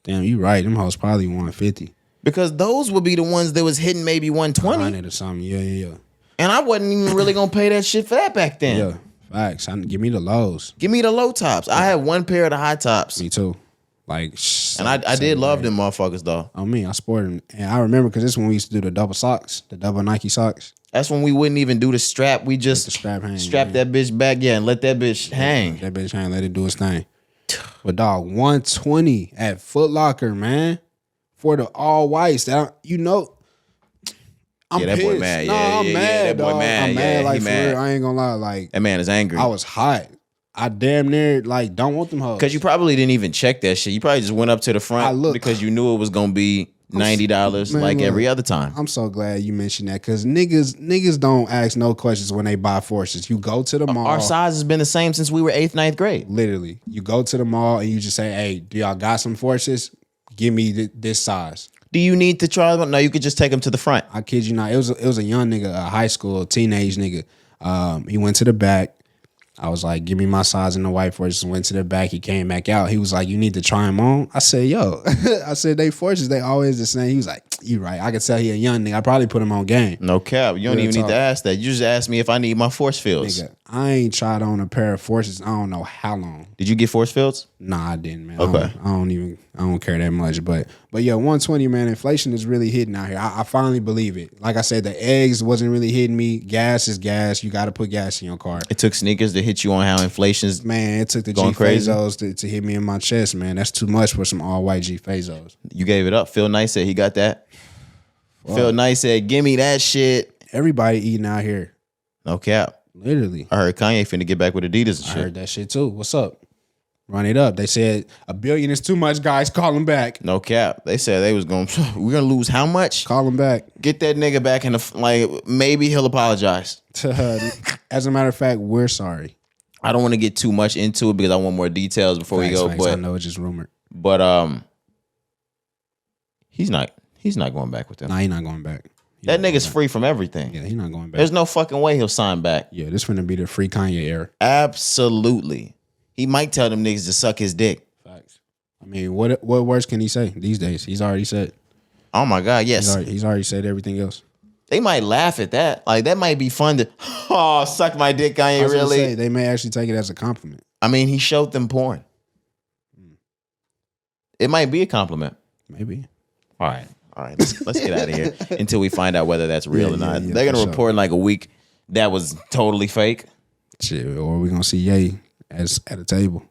Damn, you right. Them hoes probably 150. Because those would be the ones that was hitting maybe 120. 100 or something. Yeah. And I wasn't even really gonna pay that shit for that back then. Yeah. Facts. Give me the lows. Give me the low tops. I had one pair of the high tops. Me too. Like, and I did love them motherfuckers though. On me, I sported them, and I remember because this is when we used to do the double socks, the double Nike socks. That's when we wouldn't even do the strap. We just the strap that bitch back, and let that bitch hang. Let that bitch hang. Let it do its thing. But dog, 120 at Foot Locker, man, for the all whites. That you know. I'm that pissed. boy mad. I'm mad. That boy dog. mad. I'm mad. Like, he for mad. real, I ain't gonna lie. Like, that man is angry. I was hot. I damn near like don't want them hoes. Because you probably didn't even check that shit. You probably just went up to the front because you knew it was gonna be $90 like every other time. I'm so glad you mentioned that because niggas don't ask no questions when they buy Forces. You go to the mall. Our size has been the same since we were 8th, 9th grade. Literally, you go to the mall and you just say, "Hey, do y'all got some Forces? Give me this size." Do you need to try them? No, you could just take them to the front. I kid you not. It was a young nigga, a high school, teenage nigga. He went to the back. I was like, give me my size in the white Forces. Went to the back. He came back out. He was like, you need to try them on. I said, yo. I said, they Forces, they always the same. He was like, you right. I could tell he a young nigga. I probably put him on game. No cap. You don't even need to ask that. You just ask me if I need my force fields. Nigga, I ain't tried on a pair of Forces. I don't know how long. Did you get force fields? Nah, I didn't, man. Okay. I don't care that much. But yeah, 120, man, inflation is really hitting out here. I finally believe it. Like I said, the eggs wasn't really hitting me. Gas is gas. You got to put gas in your car. It took sneakers to hit you on how inflation's man, it took the G crazy. Fazos to hit me in my chest, man. That's too much for some all white G Fazos. You gave it up. Phil Knight said he got that. Phil Knight said, give me that shit. Everybody eating out here. No cap. Literally. I heard Kanye finna get back with Adidas and shit. I heard that shit too. What's up? Run it up. They said $1 billion is too much, guys. Call him back. No cap. They said they was going, we're going to lose how much? Call him back. Get that nigga back in the, like, maybe he'll apologize. As a matter of fact, we're sorry. I don't want to get too much into it because I want more details before we go. But I know it's just rumored. But he's not going back with them. Nah, he's not going back. That nigga's free from everything. Yeah, he's not going back. There's no fucking way he'll sign back. Yeah, this finna be the free Kanye era. Absolutely. He might tell them niggas to suck his dick. Facts. I mean, what words can he say these days? He's already said. Oh my God, yes. He's already said everything else. They might laugh at that. Like, that might be fun to, oh, suck my dick, Kanye, really? Say, they may actually take it as a compliment. I mean, he showed them porn. It might be a compliment. Maybe. All right. Let's get out of here until we find out whether that's real or not. Yeah, they're going to report in like a week that was totally fake. Shit, or we're going to see Ye at a table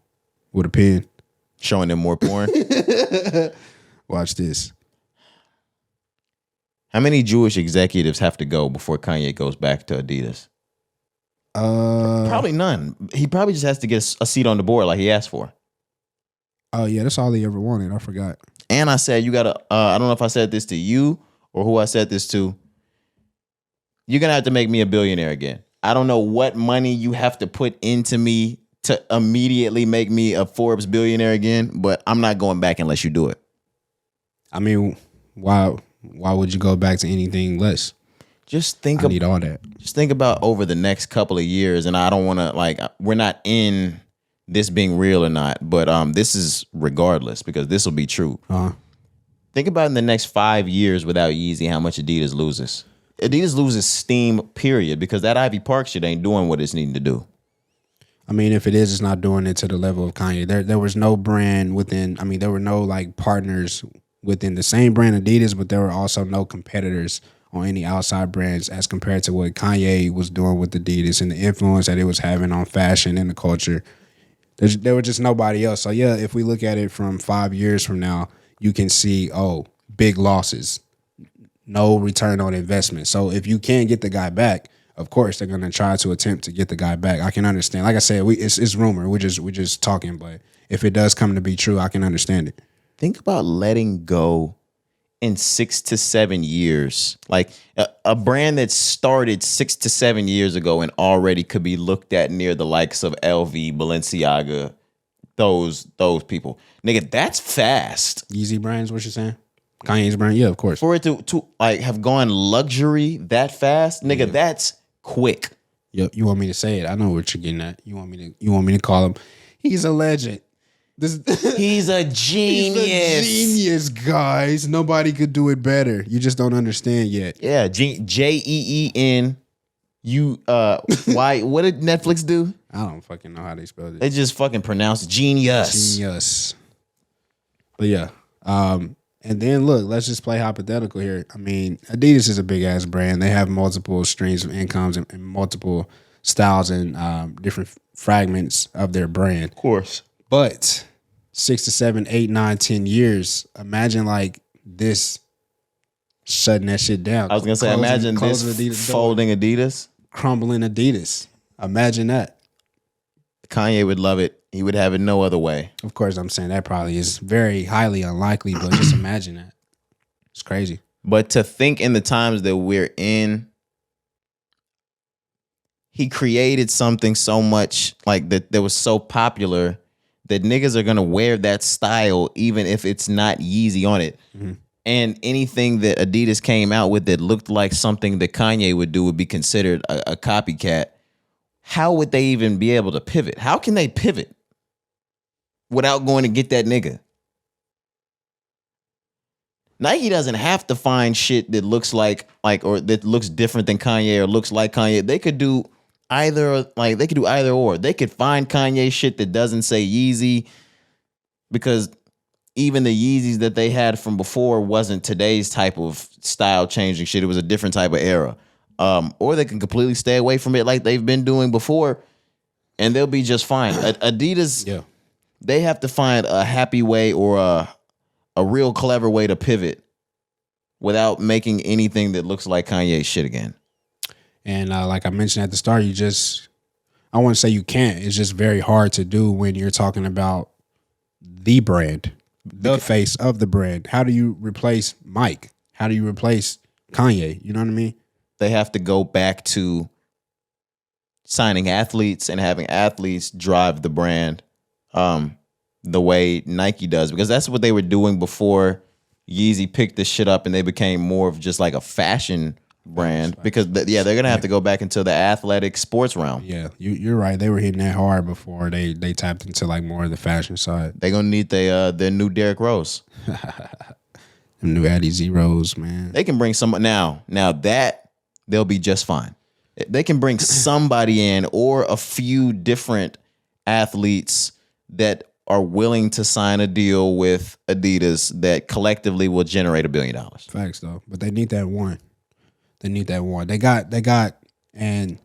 with a pen. Showing them more porn. Watch this. How many Jewish executives have to go before Kanye goes back to Adidas? Probably none. He probably just has to get a seat on the board like he asked for. Oh yeah, that's all he ever wanted. I forgot. And I said, you gotta, I don't know if I said this to you or who I said this to. You're gonna have to make me a billionaire again. I don't know what money you have to put into me to immediately make me a Forbes billionaire again, but I'm not going back unless you do it. I mean, why would you go back to anything less? Just think I need all that. Just think about over the next couple of years, and I don't want to, like, we're not in this being real or not, but this is regardless because this will be true. Think about in the next 5 years without Yeezy, how much Adidas loses. Adidas loses steam, period, because that Ivy Park shit ain't doing what it's needing to do. I mean, if it is, it's not doing it to the level of Kanye. There was no brand within. I mean, there were no like partners within the same brand Adidas, but there were also no competitors on any outside brands as compared to what Kanye was doing with Adidas and the influence that it was having on fashion and the culture. There was just nobody else. So yeah, if we look at it from 5 years from now, you can see, big losses, no return on investment. So if you can't get the guy back, of course they're gonna try to attempt to get the guy back. I can understand. Like I said, it's rumor. We're just talking, but if it does come to be true, I can understand it. Think about letting go in 6 to 7 years, like a brand that started 6 to 7 years ago and already could be looked at near the likes of LV, Balenciaga, those people. Nigga, that's fast. Yeezy brands, what you saying? Kanye's brand, yeah, of course. For it to like have gone luxury that fast, nigga, that's quick. You want me to say it? I know what you're getting at. You want me to call him? He's a legend. He's a genius. He's a genius, guys. Nobody could do it better. You just don't understand yet. Yeah, Jeen. Why? What did Netflix do? I don't fucking know how they spell it. They just fucking pronounce genius. Genius. But yeah. And then look, let's just play hypothetical here. I mean, Adidas is a big ass brand. They have multiple streams of incomes and multiple styles and different fragments of their brand. Of course. But 6 to 7, 8, 9, 10 years, imagine like this shutting that shit down. I was gonna say, imagine this Adidas folding Adidas. Crumbling Adidas. Imagine that. Kanye would love it. He would have it no other way. Of course, I'm saying that probably is very highly unlikely, but just imagine that. It's crazy. But to think in the times that we're in, he created something so much like that was so popular that niggas are gonna wear that style even if it's not Yeezy on it. Mm-hmm. And anything that Adidas came out with that looked like something that Kanye would do would be considered a copycat. How would they even be able to pivot? How can they pivot without going to get that nigga? Nike doesn't have to find shit that looks like or that looks different than Kanye or looks like Kanye. They could do either or. They could find Kanye shit that doesn't say Yeezy because even the Yeezys that they had from before wasn't today's type of style changing shit. It was a different type of era. Or they can completely stay away from it like they've been doing before and they'll be just fine. Adidas, yeah. They have to find a happy way or a real clever way to pivot without making anything that looks like Kanye shit again. And like I mentioned at the start, I wouldn't say you can't. It's just very hard to do when you're talking about the brand, the face of the brand. How do you replace Mike? How do you replace Kanye? You know what I mean? They have to go back to signing athletes and having athletes drive the brand the way Nike does, because that's what they were doing before Yeezy picked this shit up and they became more of just like a fashion brand. Because they're gonna have to go back into the athletic sports realm. Yeah, you're right. They were hitting that hard before they tapped into like more of the fashion side. They're gonna need their new Derrick Rose. Them new Addy Zeros, man. They can bring someone now that they'll be just fine. They can bring somebody in or a few different athletes that are willing to sign a deal with Adidas that collectively will generate $1 billion. Facts though, but they need that one. They got, and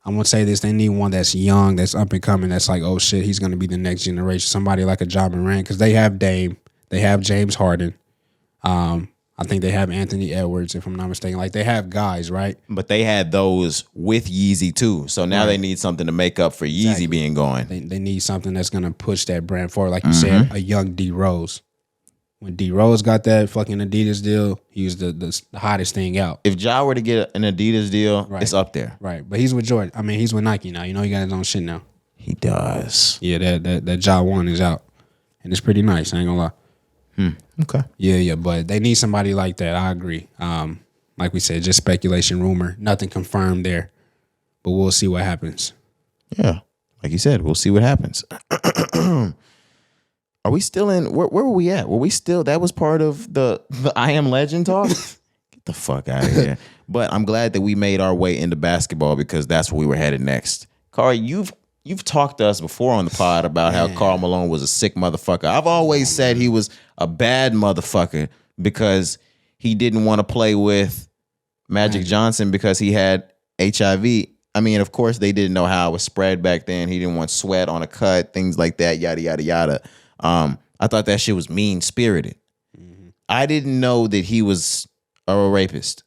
I'm gonna say this: they need one that's young, that's up and coming, that's like, oh shit, he's gonna be the next generation. Somebody like a Ja Morant, because they have Dame, they have James Harden. I think they have Anthony Edwards, if I'm not mistaken. Like, they have guys, right? But they had those with Yeezy too. So now they need something to make up for Yeezy being gone. They need something that's going to push that brand forward. Like you said, a young D Rose. When D Rose got that fucking Adidas deal, he was the hottest thing out. If Ja were to get an Adidas deal, it's up there. Right. But he's with Jordan. I mean, he's with Nike now. You know, he got his own shit now. He does. Yeah, that Ja 1 is out. And it's pretty nice. I ain't gonna lie. Okay. Yeah, but they need somebody like that. I agree. Like we said, just speculation, rumor, nothing confirmed there. But we'll see what happens. Yeah, like you said, we'll see what happens. Are we still in? Where were we at? Were we still? That was part of the I Am Legend talk. Get the fuck out of here. But I'm glad that we made our way into basketball because that's where we were headed next. Karl, You've talked to us before on the pod about how Karl Malone was a sick motherfucker. I've always said he was a bad motherfucker because he didn't want to play with Magic Johnson because he had HIV. I mean, of course, they didn't know how it was spread back then. He didn't want sweat on a cut, things like that, yada, yada, yada. I thought that shit was mean-spirited. I didn't know that he was a rapist.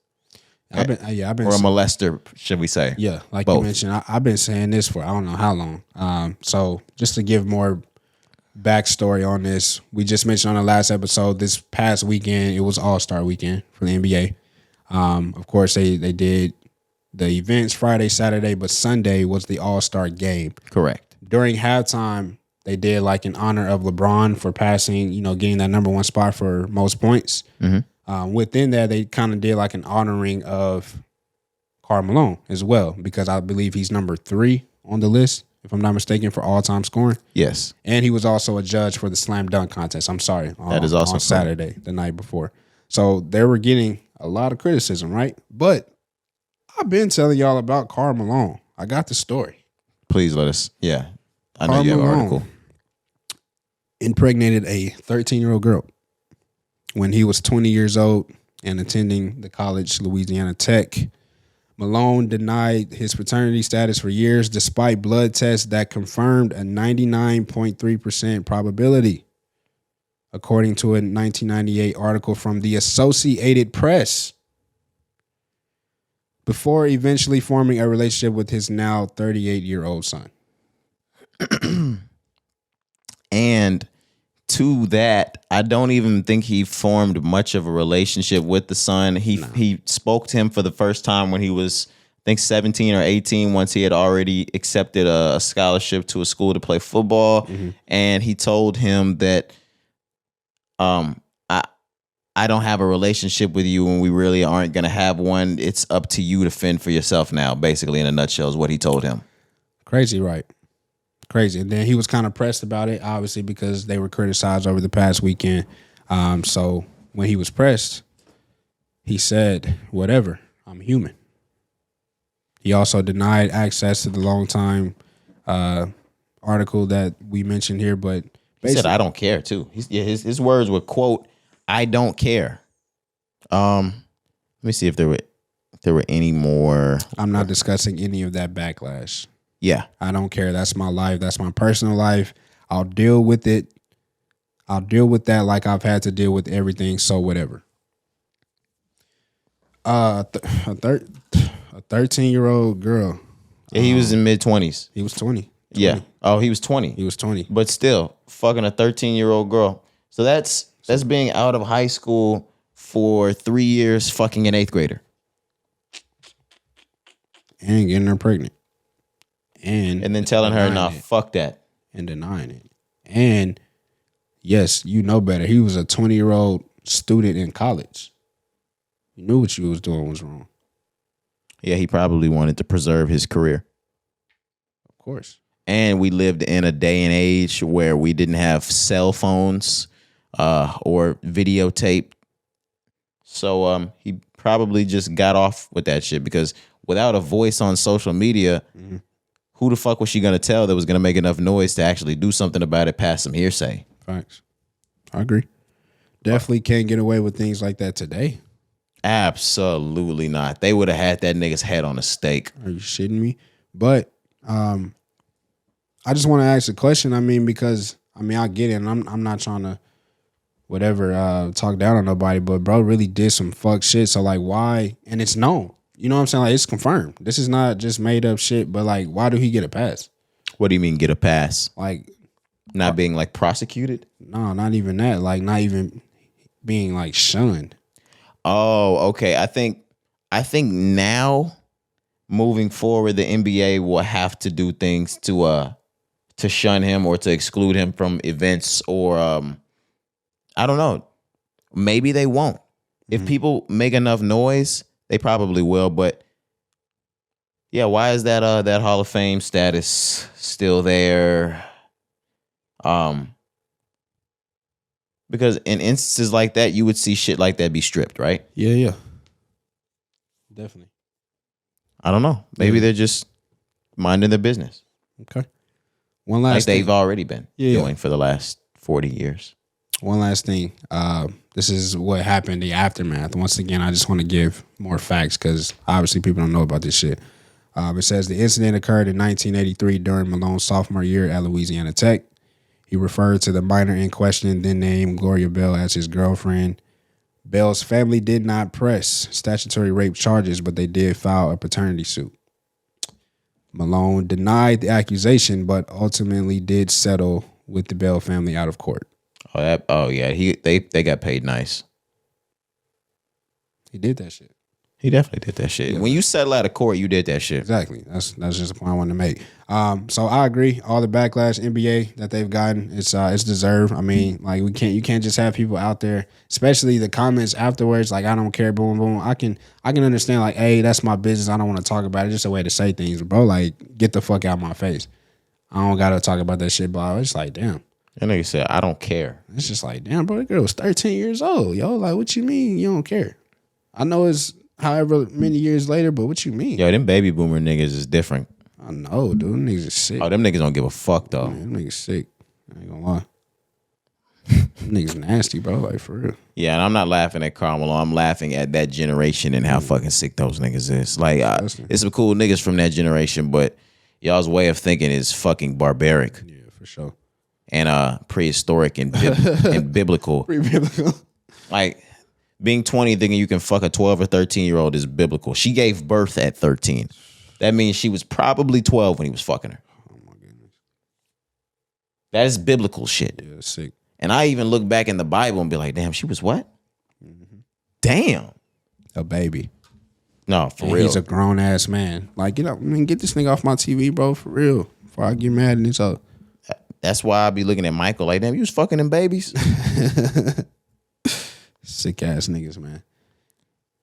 I've been or a molester, should we say? Yeah, like both. you mentioned, I've been saying this for I don't know how long. So just to give more backstory on this, we just mentioned on the last episode, this past weekend, it was All-Star weekend for the NBA. Of course, they did the events Friday, Saturday, but Sunday was the All-Star game. Correct. During halftime, they did like in honor of LeBron for passing, getting that number one spot for most points. Within that, they kind of did like an honoring of Karl Malone as well, because I believe he's number 3 on the list, if I'm not mistaken, for all-time scoring. Yes. And he was also a judge for the slam dunk contest. I'm sorry. That is also on Saturday, the night before. So they were getting a lot of criticism, right? But I've been telling y'all about Karl Malone. I got the story. Please let us. Yeah. I know Karl you have an Malone article. Impregnated a 13-year-old girl when he was 20 years old and attending the college Louisiana Tech. Malone denied his paternity status for years despite blood tests that confirmed a 99.3% probability, according to a 1998 article from the Associated Press, before eventually forming a relationship with his now 38-year-old son. And to that, I don't even think he formed much of a relationship with the son. He spoke to him for the first time when he was, I think, 17 or 18, once he had already accepted a scholarship to a school to play football. And he told him that I don't have a relationship with you and we really aren't going to have one. It's up to you to fend for yourself now, basically, in a nutshell, is what he told him. Crazy, right? Crazy. And then he was kind of pressed about it, obviously, because they were criticized over the past weekend. So when he was pressed, he said, whatever, I'm human. He also denied access to the long time article that we mentioned here, but he said, I don't care, too. His words were, quote, I don't care. Let me see if there were any more. I'm not discussing any of that backlash. Yeah. I don't care. That's my life. That's my personal life. I'll deal with it. I'll deal with that like I've had to deal with everything. So whatever. A 13-year-old girl. Yeah, he was in mid-20s. He was 20. Yeah. Oh, he was 20. He was 20. But still, fucking a 13-year-old girl. So that's being out of high school for 3 years, fucking an 8th grader. And getting her pregnant. And then telling her, nah, fuck that. And denying it. And yes, you know better. He was a 20-year-old student in college. You knew what you was doing was wrong. Yeah, he probably wanted to preserve his career. Of course. And we lived in a day and age where we didn't have cell phones or videotape. So he probably just got off with that shit because without a voice on social media, who the fuck was she going to tell that was going to make enough noise to actually do something about it past some hearsay? Facts. I agree. Definitely can't get away with things like that today. Absolutely not. They would have had that nigga's head on a stake. Are you shitting me? But I just want to ask a question. I mean, because I get it. And I'm not trying to whatever, talk down on nobody, but bro really did some fuck shit. So like, why? And it's known. You know what I'm saying? Like, it's confirmed. This is not just made up shit. But like, why do he get a pass? What do you mean get a pass? Like, not being like prosecuted? no, not even that. Like, not even being like shunned. Oh, okay. I think now moving forward, the NBA will have to do things to shun him or to exclude him from events or I don't know. Maybe they won't. If people make enough noise, they probably will. But yeah, why is that Hall of Fame status still there? Because in instances like that, you would see shit like that be stripped, right? Yeah. Definitely. I don't know. Maybe they're just minding their business. Okay. One last like thing. they've already been doing for the last 40 years. One last thing. This is what happened, the aftermath. Once again, I just want to give more facts because obviously people don't know about this shit. It says the incident occurred in 1983 during Malone's sophomore year at Louisiana Tech. He referred to the minor in question, then named Gloria Bell as his girlfriend. Bell's family did not press statutory rape charges, but they did file a paternity suit. Malone denied the accusation, but ultimately did settle with the Bell family out of court. Oh yeah, they got paid nice. He did that shit. He definitely did that shit. Yeah. When you settle out of court, you did that shit. Exactly. That's just a point I wanted to make. So I agree. All the backlash NBA that they've gotten, it's deserved. I mean, like you can't just have people out there, especially the comments afterwards, like I don't care, boom, boom. I can understand like, hey, that's my business. I don't want to talk about it. Just a way to say things, bro. Like, get the fuck out of my face. I don't gotta talk about that shit, bro. It's like, damn. That nigga said, I don't care. It's just like, damn, bro, that girl was 13 years old, yo. Like, what you mean you don't care? I know it's however many years later, but what you mean? Yo, them baby boomer niggas is different. I know, dude. Them niggas is sick. Oh, them niggas don't give a fuck, though. Man, them niggas sick. I ain't gonna lie. Them niggas nasty, bro. Like, for real. Yeah, and I'm not laughing at Karl Malone. I'm laughing at that generation and how fucking sick those niggas is. Like, it's some cool niggas from that generation, but y'all's way of thinking is fucking barbaric. Yeah, for sure. And prehistoric and and biblical. Pre-biblical. Like, being 20 thinking you can fuck a 12 or 13-year-old is biblical. She gave birth at 13. That means she was probably 12 when he was fucking her. Oh, my goodness. That is biblical shit. Yeah, sick. And I even look back in the Bible and be like, damn, she was what? Mm-hmm. Damn. A baby. No, for real. He's a grown-ass man. Like, get this nigga off my TV, bro, for real. Before I get mad and it's up. That's why I be looking at Michael like, damn, you was fucking them babies. Sick ass niggas, man.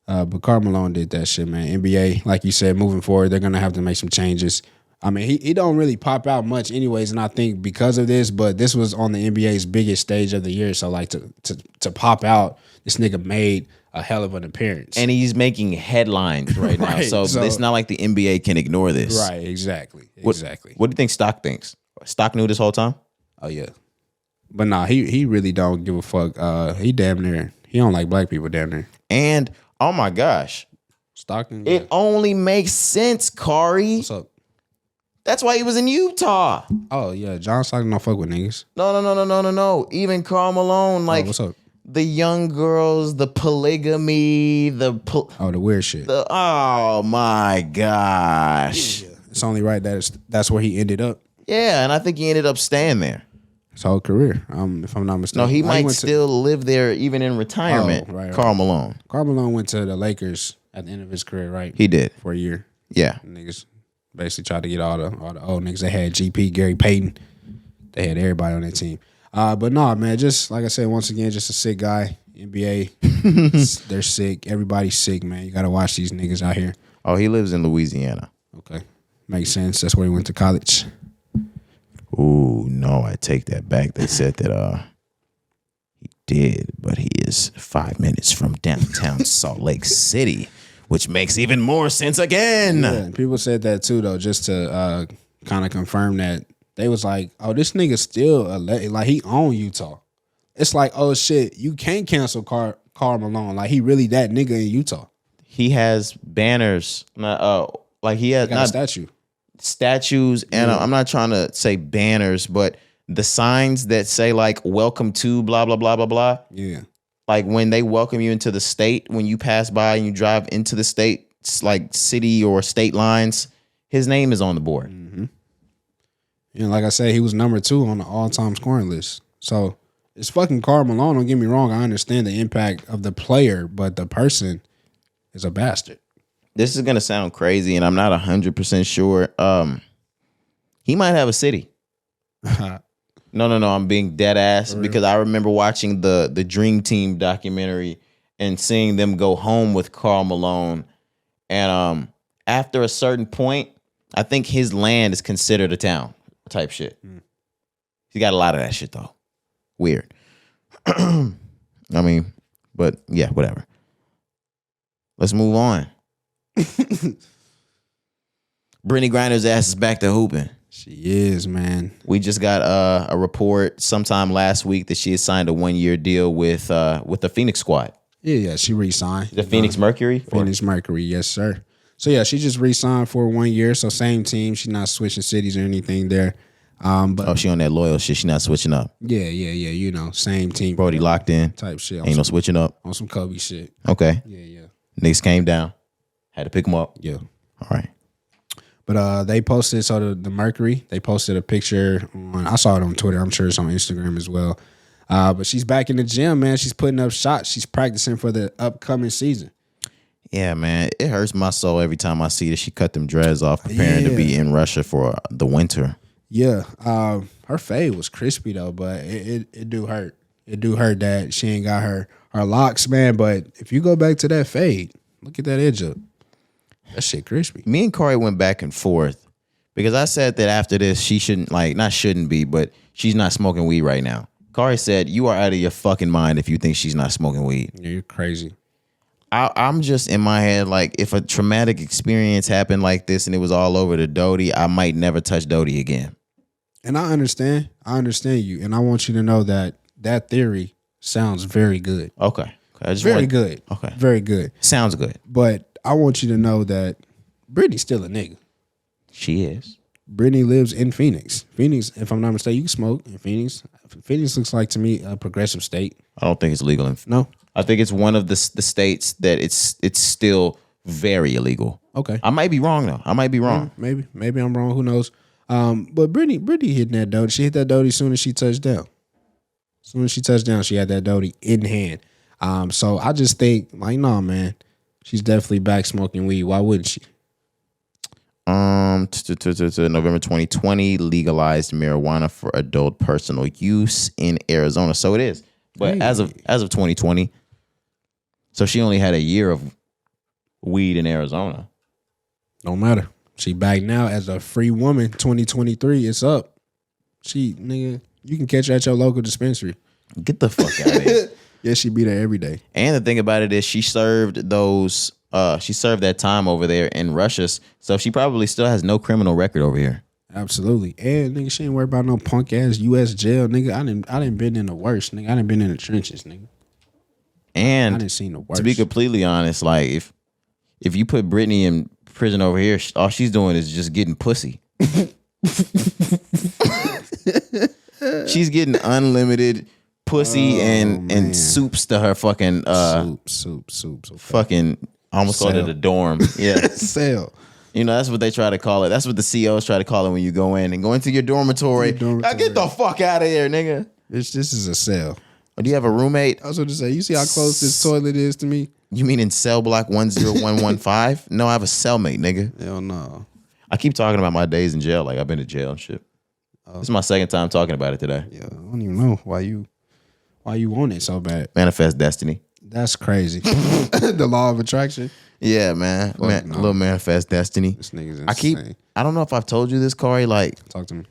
But Karl Malone did that shit, man. NBA, like you said, moving forward, they're gonna have to make some changes. I mean, he don't really pop out much, anyways, and I think because of this, but this was on the NBA's biggest stage of the year, so like to pop out, this nigga made a hell of an appearance, and he's making headlines right now. Right, so it's not like the NBA can ignore this. Right? Exactly. What do you think Stock thinks? Stock knew this whole time? Oh yeah, but nah, he really don't give a fuck. He damn near. He don't like black people down there. And, oh my gosh. Stockton? It only makes sense, Cari. What's up? That's why he was in Utah. Oh, yeah. John Stockton don't fuck with niggas. No. Even Karl Malone, like, what's up? The young girls, the polygamy, the weird shit. Oh, my gosh. Yeah. It's only right that that's where he ended up. Yeah, and I think he ended up staying there. His whole career, if I'm not mistaken. No, he might still live there even in retirement. Right. Karl Malone. Karl Malone went to the Lakers at the end of his career, right? He did. For a year. Yeah. Niggas basically tried to get all the old niggas. They had GP, Gary Payton. They had everybody on their team. But no, man, just like I said, once again, just a sick guy. NBA, they're sick. Everybody's sick, man. You got to watch these niggas out here. Oh, he lives in Louisiana. Okay. Makes sense. That's where he went to college. Ooh, no, I take that back. They said that he did, but he is 5 minutes from downtown Salt Lake City, which makes even more sense again. Yeah, people said that too, though, just to kind of confirm that. They was like, oh, this nigga still like he own Utah. It's like, oh shit, you can't cancel Karl Malone. Like he really that nigga in Utah. He has banners. Like he has not a statue. Statues, and I'm not trying to say banners, but the signs that say like welcome to blah blah blah blah blah. Yeah. Like when they welcome you into the state, when you pass by and you drive into the state, like city or state lines, his name is on the board. Mm-hmm. And like I said, he was number 2 on the all-time scoring list. So it's fucking Karl Malone. Don't get me wrong. I understand the impact of the player, but the person is a bastard. This is gonna sound crazy, and I'm not 100% sure. He might have a city. No. I'm being dead ass because I remember watching the Dream Team documentary and seeing them go home with Karl Malone, and after a certain point, I think his land is considered a town type shit. He got a lot of that shit though. Weird. I mean, but yeah, whatever. Let's move on. Britney Griner's ass is back to hooping. She is, man. We just got a report sometime last week that she had signed a 1-year deal with the Phoenix squad. Yeah, she re-signed. The Phoenix Mercury? Phoenix Mercury, yes, sir. So yeah, she just re-signed for 1 year. So same team. She's not switching cities or anything there. But she on that loyal shit. She not switching up. Yeah. You know, same team. Brody locked in. Type shit. Ain't no switching up. On some Kobe shit. Okay. Yeah. Niggas came down. Had to pick them up. Yeah. All right. But they posted, so the Mercury, they posted a picture on, I saw it on Twitter. I'm sure it's on Instagram as well. But she's back in the gym, man. She's putting up shots. She's practicing for the upcoming season. Yeah, man. It hurts my soul every time I see that she cut them dreads off preparing to be in Russia for the winter. Yeah. Her fade was crispy, though, but it do hurt. It do hurt that she ain't got her locks, man. But if you go back to that fade, look at that edge up. That shit crispy. Me and Corey went back and forth because I said that after this, she shouldn't, like, not shouldn't be, but she's not smoking weed right now. Corey said, you are out of your fucking mind if you think she's not smoking weed. Yeah, you're crazy. I'm just in my head, like, if a traumatic experience happened like this and it was all over to Dodie, I might never touch Dodie again. And I understand you. And I want you to know that that theory sounds very good. Okay. Very good. Okay. Very good. Sounds good. But I want you to know that Britney's still a nigga. She is. Britney lives in Phoenix. Phoenix, if I'm not mistaken, you can smoke in Phoenix. Phoenix looks like to me a progressive state. I don't think it's legal. No? I think it's one of the states that it's still very illegal. Okay. I might be wrong though. I might be wrong. Maybe I'm wrong. Who knows? But Britney hitting that Dodie. She hit that Dodie as soon as she touched down. As soon as she touched down, she had that Dodie in hand. So I just think, like, nah, man, she's definitely back smoking weed. Why wouldn't she? November 2020 legalized marijuana for adult personal use in Arizona. So it is. But as of 2020, so she only had a year of weed in Arizona. Don't matter. She back now as a free woman. 2023, it's up. Nigga, you can catch her at your local dispensary. Get the fuck out of here. Yeah, she be there every day. And the thing about it is she served that time over there in Russia. So she probably still has no criminal record over here. Absolutely. And nigga, she ain't worried about no punk ass US jail. Nigga, I done been in the worst. Nigga, I done been in the trenches, nigga. And I done seen the worst. To be completely honest, like if you put Britney in prison over here, all she's doing is just getting pussy. She's getting unlimited pussy and soups to her fucking soups. Okay. Fucking I almost called it a dorm. Yeah. Sale. You know, that's what they try to call it. That's what the CEOs try to call it when you go in and go into your dormitory. Now get the fuck out of here, nigga. This is a cell. Or do you have a roommate? I was going to say, you see how close this toilet is to me? You mean in cell block 10115? No, I have a cellmate, nigga. Hell no. I keep talking about my days in jail, like I've been to jail and shit. This is my second time talking about it today. Yeah, I don't even know why you want it so bad. Manifest destiny. That's crazy. The law of attraction. Yeah, man. A little manifest destiny. This nigga's insane. I don't know if I've told you this, Corey. Like, talk to me.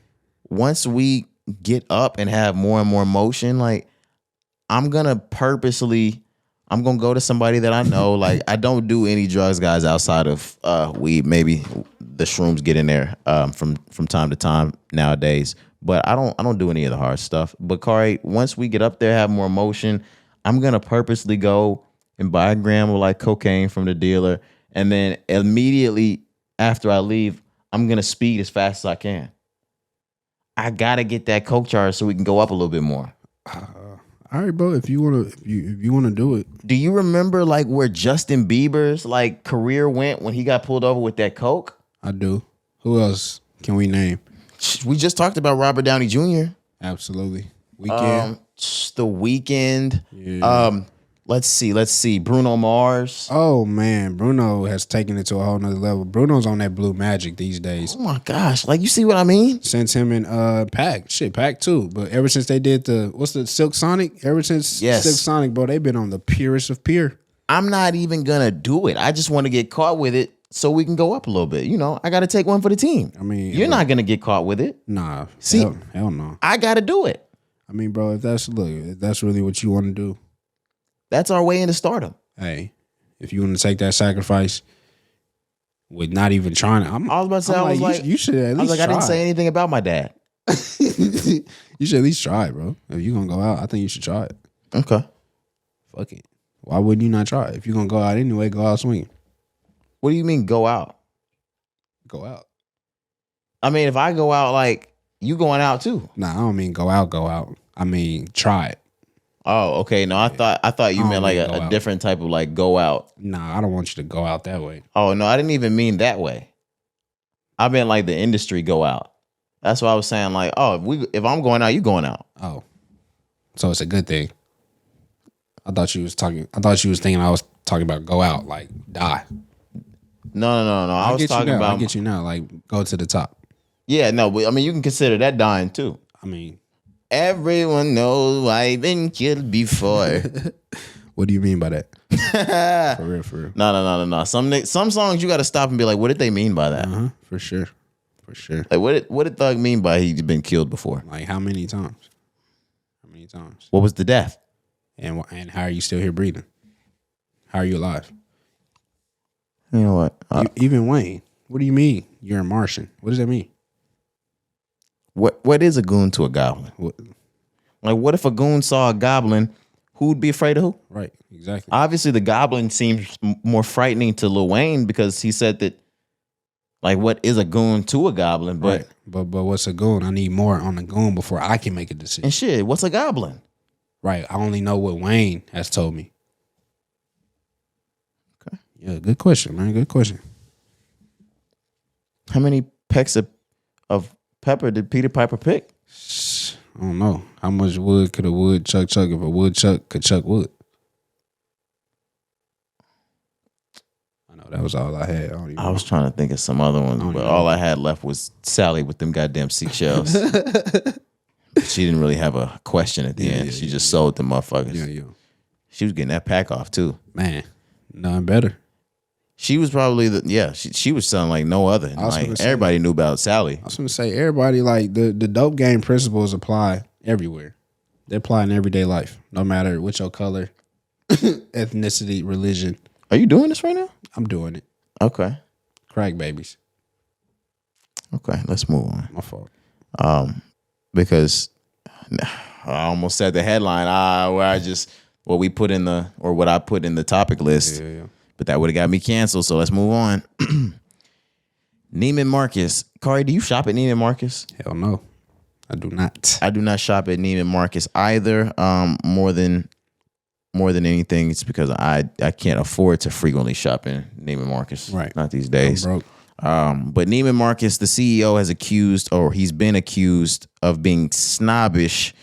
Once we get up and have more and more motion, like, I'm gonna go to somebody that I know. Like, I don't do any drugs, guys, outside of weed. Maybe the shrooms get in there from time to time nowadays. But I don't do any of the hard stuff. But Corey, once we get up there, have more motion, I'm gonna purposely go and buy a gram of like cocaine from the dealer, and then immediately after I leave, I'm gonna speed as fast as I can. I gotta get that Coke charge so we can go up a little bit more. All right, bro. If you wanna do it. Do you remember like where Justin Bieber's like career went when he got pulled over with that Coke? I do. Who else can we name? We just talked about Robert Downey Jr. Absolutely. Weekend. The Weeknd. Yeah. Let's see. Bruno Mars. Oh man, Bruno has taken it to a whole nother level. Bruno's on that blue magic these days. Oh my gosh. Like, you see what I mean? Since him and Pac too. But ever since they did what's the Silk Sonic? Ever since Silk Sonic, bro, they've been on the purest of pure. I'm not even gonna do it. I just want to get caught with it so we can go up a little bit. You know, I gotta take one for the team. I mean, you're not gonna get caught with it. Nah. See, hell no. I gotta do it. I mean, bro, if that's really what you want to do. That's our way into stardom. Hey, if you want to take that sacrifice with not even trying to, I was about to say, you should at least try. I didn't say anything about my dad. You should at least try it, bro. If you're going to go out, I think you should try it. Okay. Fuck it. Why wouldn't you not try it? If you're going to go out anyway, go out swinging. What do you mean go out? Go out. I mean, if I go out, like, you going out too. Nah, I don't mean go out. I mean, try it. Oh, okay. No, I thought you meant like a different type of like go out. Nah, I don't want you to go out that way. Oh no, I didn't even mean that way. I meant like the industry go out. That's what I was saying. Like, oh, if I'm going out, you going out. Oh, so it's a good thing. I thought you was thinking I was talking about go out, like die. No. I was talking about. I get you now. Like go to the top. Yeah, no, but I mean you can consider that dying too. I mean. Everyone knows I've been killed before. What do you mean by that? For real. No. Some songs you got to stop and be like, what did they mean by that? For sure. Like, what did Thug mean by he's been killed before? Like how many times? What was the death? And how are you still here breathing? How are you alive? You know what? Even Wayne. What do you mean? You're a Martian. What does that mean? What is a goon to a goblin? What? Like, what if a goon saw a goblin? Who would be afraid of who? Right, exactly. Obviously, the goblin seems more frightening to Lil Wayne because he said that, like, what is a goon to a goblin? But right. but what's a goon? I need more on the goon before I can make a decision. And shit, what's a goblin? Right, I only know what Wayne has told me. Okay. Yeah, good question, man. Good question. How many pecks of pepper did Peter Piper pick? I don't know. How much wood could a woodchuck chuck if a woodchuck could chuck wood? I know that was all I had. I was trying to think of some other ones, but all I had left was Sally with them goddamn seashells. She didn't really have a question at the end. She just sold the motherfuckers. Yeah. She was getting that pack off too. Man, nothing better. She was probably she was selling like no other. Like everybody knew about Sally. I was going to say everybody, like the dope game principles apply everywhere. They apply in everyday life, no matter what your color, ethnicity, religion. Are you doing this right now? I'm doing it. Okay. Crack babies. Okay, let's move on. My fault. Because I almost said the headline. What I put in the topic list. Yeah. But that would have got me canceled, so let's move on. Neiman Marcus. Cari, do you shop at Neiman Marcus? Hell no. I do not. I do not shop at Neiman Marcus either. More than anything, it's because I can't afford to frequently shop in Neiman Marcus. Right. Not these days. I'm broke. But Neiman Marcus, the CEO, he's been accused of being snobbish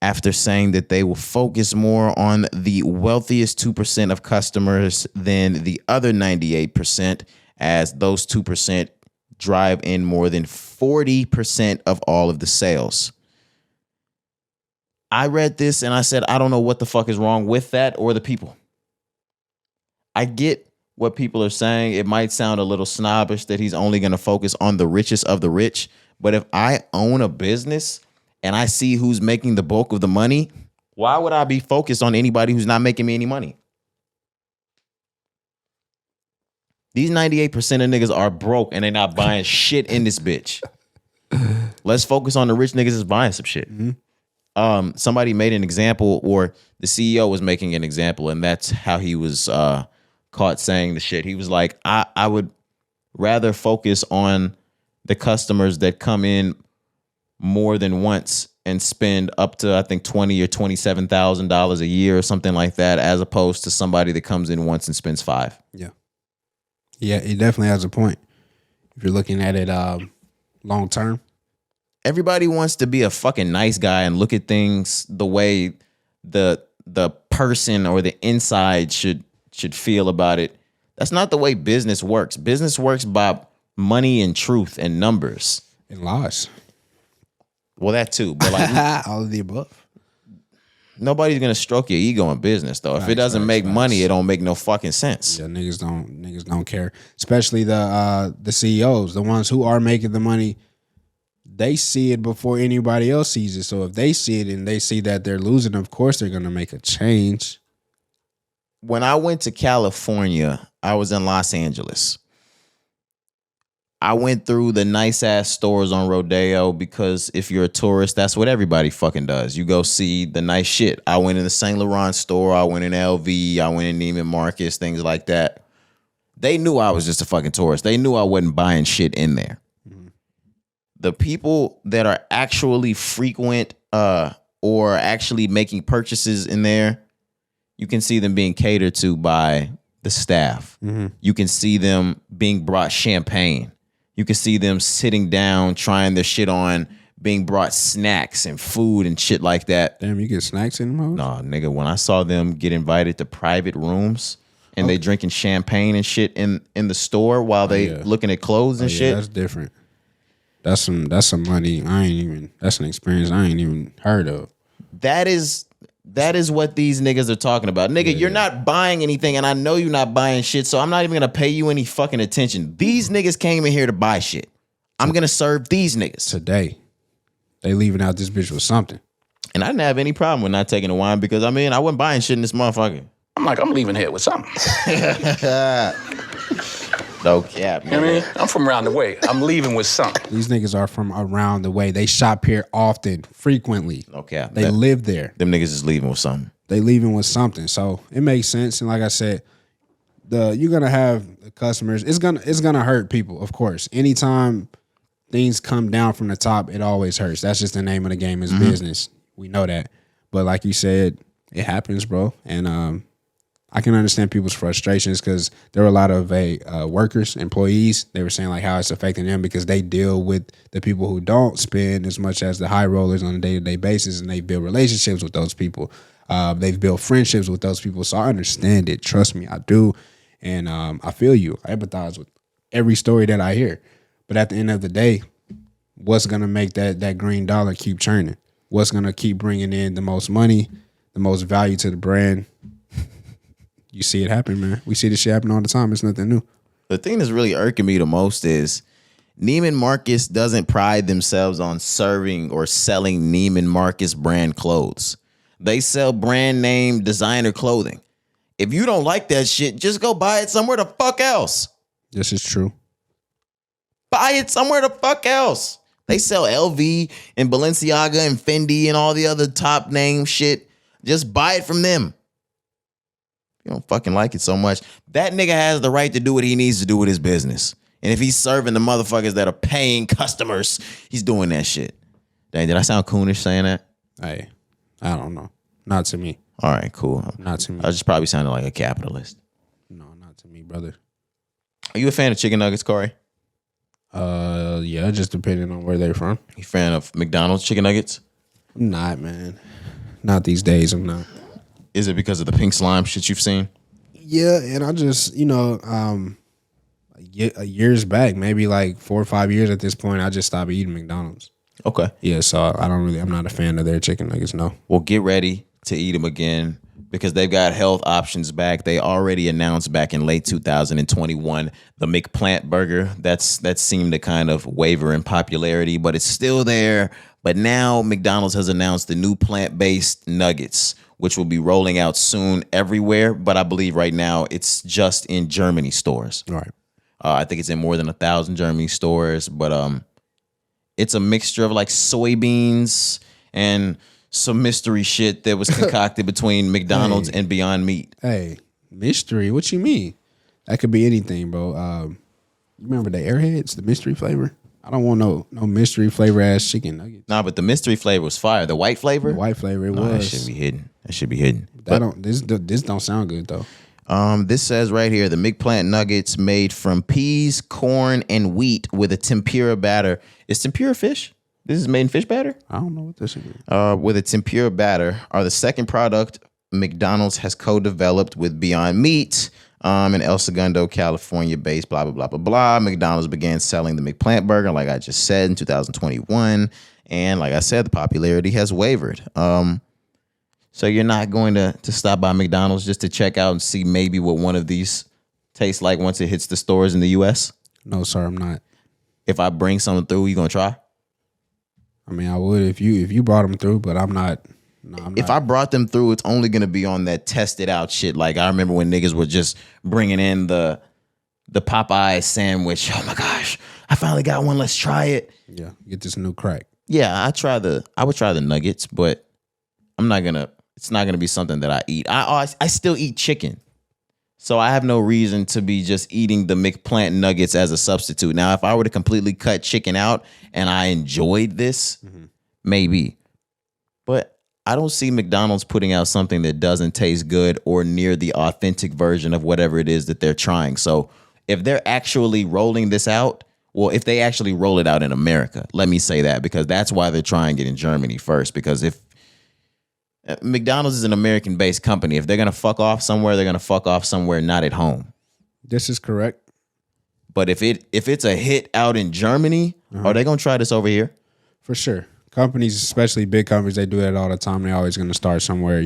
after saying that they will focus more on the wealthiest 2% of customers than the other 98%, as those 2% drive in more than 40% of all of the sales. I read this and I said, I don't know what the fuck is wrong with that or the people. I get what people are saying. It might sound a little snobbish that he's only going to focus on the richest of the rich. But if I own a business and I see who's making the bulk of the money, why would I be focused on anybody who's not making me any money? These 98% of niggas are broke and they're not buying shit in this bitch. Let's focus on the rich niggas that's buying some shit. Mm-hmm. Somebody made an example, or the CEO was making an example, and that's how he was caught saying the shit. He was like, I would rather focus on the customers that come in more than once and spend up to, I think, $20,000 or $27,000 a year or something like that, as opposed to somebody that comes in once and spends $5,000. Yeah. Yeah, it definitely has a point. If you're looking at it long term. Everybody wants to be a fucking nice guy and look at things the way the person or the inside should feel about it. That's not the way business works. Business works by money and truth and numbers. And lies. Well, that too. But like all of the above. Nobody's gonna stroke your ego in business though. If it doesn't make money, it don't make no fucking sense. Yeah, niggas don't care. Especially the CEOs, the ones who are making the money. They see it before anybody else sees it. So if they see it and they see that they're losing, of course they're gonna make a change. When I went to California, I was in Los Angeles. I went through the nice ass stores on Rodeo because if you're a tourist, that's what everybody fucking does. You go see the nice shit. I went in the Saint Laurent store. I went in LV. I went in Neiman Marcus, things like that. They knew I was just a fucking tourist. They knew I wasn't buying shit in there. Mm-hmm. The people that are actually frequent or actually making purchases in there, you can see them being catered to by the staff. Mm-hmm. You can see them being brought champagne. You can see them sitting down, trying their shit on, being brought snacks and food and shit like that. Damn, you get snacks in them? Nah, nigga, when I saw them get invited to private rooms and they drinking champagne and shit in the store while they looking at clothes and shit. That's different. That's some money. That's an experience I ain't even heard of. That is what these niggas are talking about. Nigga, you're not buying anything, and I know you're not buying shit, so I'm not even gonna pay you any fucking attention. These niggas came in here to buy shit. I'm gonna serve these niggas. Today, they leaving out this bitch with something. And I didn't have any problem with not taking the wine because, I mean, I wasn't buying shit in this motherfucker. I'm like, I'm leaving here with something. No cap, man. You know what I mean? I'm from around the way. I'm leaving with something. These niggas are from around the way. They shop here often, frequently. No cap. They live there. Them niggas is leaving with something. They leaving with something. So it makes sense. And like I said, you're gonna have the customers. It's gonna hurt people, of course. Anytime things come down from the top, it always hurts. That's just the name of the game. Is business. We know that. But like you said, it happens, bro. And I can understand people's frustrations because there were a lot of workers, employees. They were saying like how it's affecting them because they deal with the people who don't spend as much as the high rollers on a day-to-day basis, and they build relationships with those people. They've built friendships with those people. So I understand it. Trust me, I do. And I feel you. I empathize with every story that I hear. But at the end of the day, what's going to make that green dollar keep churning? What's going to keep bringing in the most money, the most value to the brand? You see it happen, man. We see this shit happen all the time. It's nothing new. The thing that's really irking me the most is Neiman Marcus doesn't pride themselves on serving or selling Neiman Marcus brand clothes. They sell brand name designer clothing. If you don't like that shit, just go buy it somewhere the fuck else. This is true. Buy it somewhere the fuck else. They sell LV and Balenciaga and Fendi and all the other top name shit. Just buy it from them. You don't fucking like it so much. That nigga has the right to do what he needs to do with his business. And if he's serving the motherfuckers that are paying customers, he's doing that shit. Dang, did I sound coonish saying that? Hey, I don't know. Not to me. All right, cool. Not to me. I just probably sounded like a capitalist. No, not to me, brother. Are you a fan of chicken nuggets, Corey? Yeah, just depending on where they're from. You a fan of McDonald's chicken nuggets? I'm not, man. Not these days, I'm not. Is it because of the pink slime shit you've seen? Yeah, and I just, years back, maybe like 4 or 5 years at this point, I just stopped eating McDonald's. Okay. Yeah, so I'm not a fan of their chicken nuggets, no. Well, get ready to eat them again because they've got health options back. They already announced back in late 2021 the McPlant burger. That seemed to kind of waver in popularity, but it's still there. But now McDonald's has announced the new plant-based nuggets, which will be rolling out soon everywhere. But I believe right now it's just in Germany stores. All right. I think it's in more than 1,000 Germany stores. But it's a mixture of like soybeans and some mystery shit that was concocted between McDonald's and Beyond Meat. Hey, mystery? What you mean? That could be anything, bro. You remember the Airheads, the mystery flavor? I don't want no mystery flavor ass chicken nuggets. Nah, but the mystery flavor was fire. The white flavor? The white flavor, it Nah, was. that should be hidden. That should be hidden. This don't sound good though. This says right here, the McPlant nuggets made from peas, corn, and wheat with a tempura batter. Is tempura fish? This is made in fish batter? I don't know what this is. With a tempura batter are the second product McDonald's has co-developed with Beyond Meat in El Segundo, California based, blah, blah, blah, blah, blah. McDonald's began selling the McPlant burger, like I just said, in 2021. And like I said, the popularity has wavered. So you're not going to stop by McDonald's just to check out and see maybe what one of these tastes like once it hits the stores in the U.S.? No, sir, I'm not. If I bring something through, you going to try? I mean, I would if you brought them through, but I'm not. No, I'm if not. I brought them through, it's only gonna be on that tested out shit. Like I remember when niggas were just bringing in the Popeye sandwich. Oh my gosh, I finally got one. Let's try it. Yeah, get this new crack. Yeah, I would try the nuggets, but it's not gonna be something that I eat. I still eat chicken, so I have no reason to be just eating the McPlant nuggets as a substitute. Now, if I were to completely cut chicken out and I enjoyed this, maybe, but I don't see McDonald's putting out something that doesn't taste good or near the authentic version of whatever it is that they're trying. So if they're actually rolling this out, well, if they actually roll it out in America, let me say that, because that's why they're trying it in Germany first. Because if McDonald's is an American-based company, if they're going to fuck off somewhere, they're going to fuck off somewhere not at home. This is correct. But if it's a hit out in Germany, are they going to try this over here? For sure. Companies, especially big companies, they do that all the time. They're always going to start somewhere,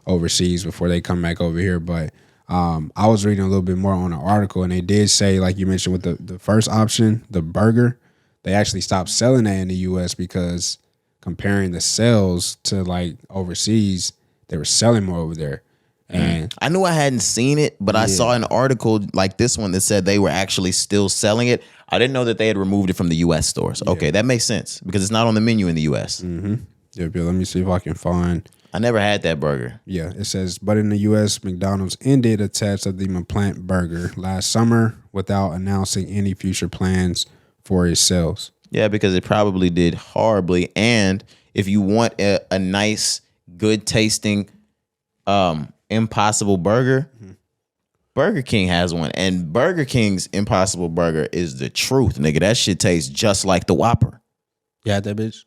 overseas before they come back over here. But I was reading a little bit more on an article, and they did say, like you mentioned with the first option, the burger, they actually stopped selling that in the U.S. because comparing the sales to like overseas, they were selling more over there. And I knew I hadn't seen it, but I saw an article like this one that said they were actually still selling it. I didn't know that they had removed it from the U.S. stores. Okay, that makes sense because it's not on the menu in the U.S. Mm-hmm. Yeah, Bill, let me see if I can find. I never had that burger. Yeah, it says, but in the U.S., McDonald's ended a test of the McPlant burger last summer without announcing any future plans for its sales. Yeah, because it probably did horribly. And if you want a nice, good tasting Impossible Burger, Burger King has one, and Burger King's Impossible Burger is the truth, nigga. That shit tastes just like the Whopper. You had that bitch?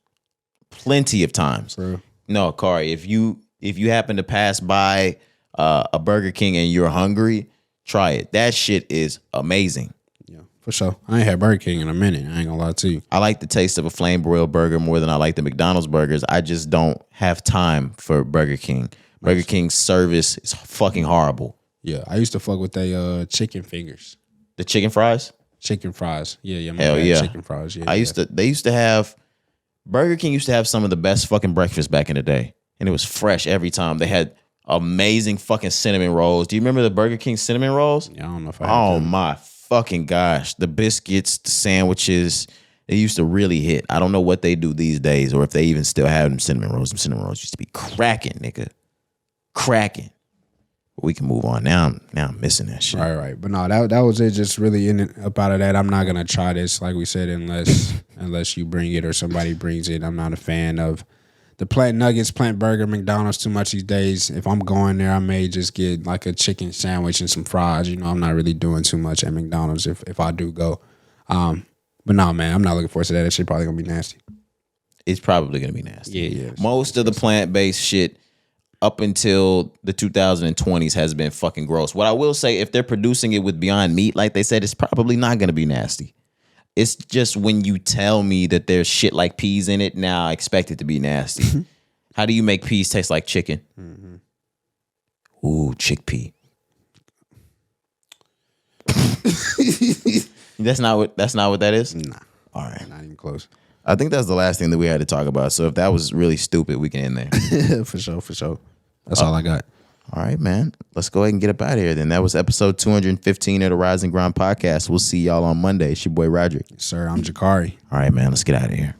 Plenty of times. Bro. No, Kari, if you happen to pass by a Burger King and you're hungry, try it. That shit is amazing. Yeah, for sure. I ain't had Burger King in a minute. I ain't gonna lie to you. I like the taste of a flame broiled burger more than I like the McDonald's burgers. I just don't have time for Burger King. Burger King's service is fucking horrible. Yeah, I used to fuck with they chicken fingers. The chicken fries? Chicken fries. Yeah, hell yeah. Chicken fries. Yeah. They used to have, Burger King used to have some of the best fucking breakfast back in the day. And it was fresh every time. They had amazing fucking cinnamon rolls. Do you remember the Burger King cinnamon rolls? Yeah, I don't know if I had them. My fucking gosh. The biscuits, the sandwiches, they used to really hit. I don't know what they do these days or if they even still have them cinnamon rolls. Them cinnamon rolls used to be cracking, nigga. Cracking. But we can move on. Now I'm missing that shit. Right. But no, that was it. Just really in and up out of that. I'm not gonna try this, like we said, unless you bring it or somebody brings it. I'm not a fan of the plant nuggets, plant burger, McDonald's too much these days. If I'm going there, I may just get like a chicken sandwich and some fries. I'm not really doing too much at McDonald's if I do go. But no, man, I'm not looking forward to that. That shit probably gonna be nasty. It's probably gonna be nasty. Yeah. Most of the plant-based shit up until the 2020s has been fucking gross. What I will say, if they're producing it with Beyond Meat, like they said, it's probably not going to be nasty. It's just when you tell me that there's shit like peas in it, now I expect it to be nasty. How do you make peas taste like chicken? Mm-hmm. Ooh, chickpea. That's not what that is? Nah. All right. Not even close. I think that's the last thing that we had to talk about. So if that was really stupid, we can end there. For sure. That's all I got. All right, man. Let's go ahead and get up out of here then. That was episode 215 of the Rise and Grind podcast. We'll see y'all on Monday. It's your boy Roderick. Sir, I'm Jakari. All right, man. Let's get out of here.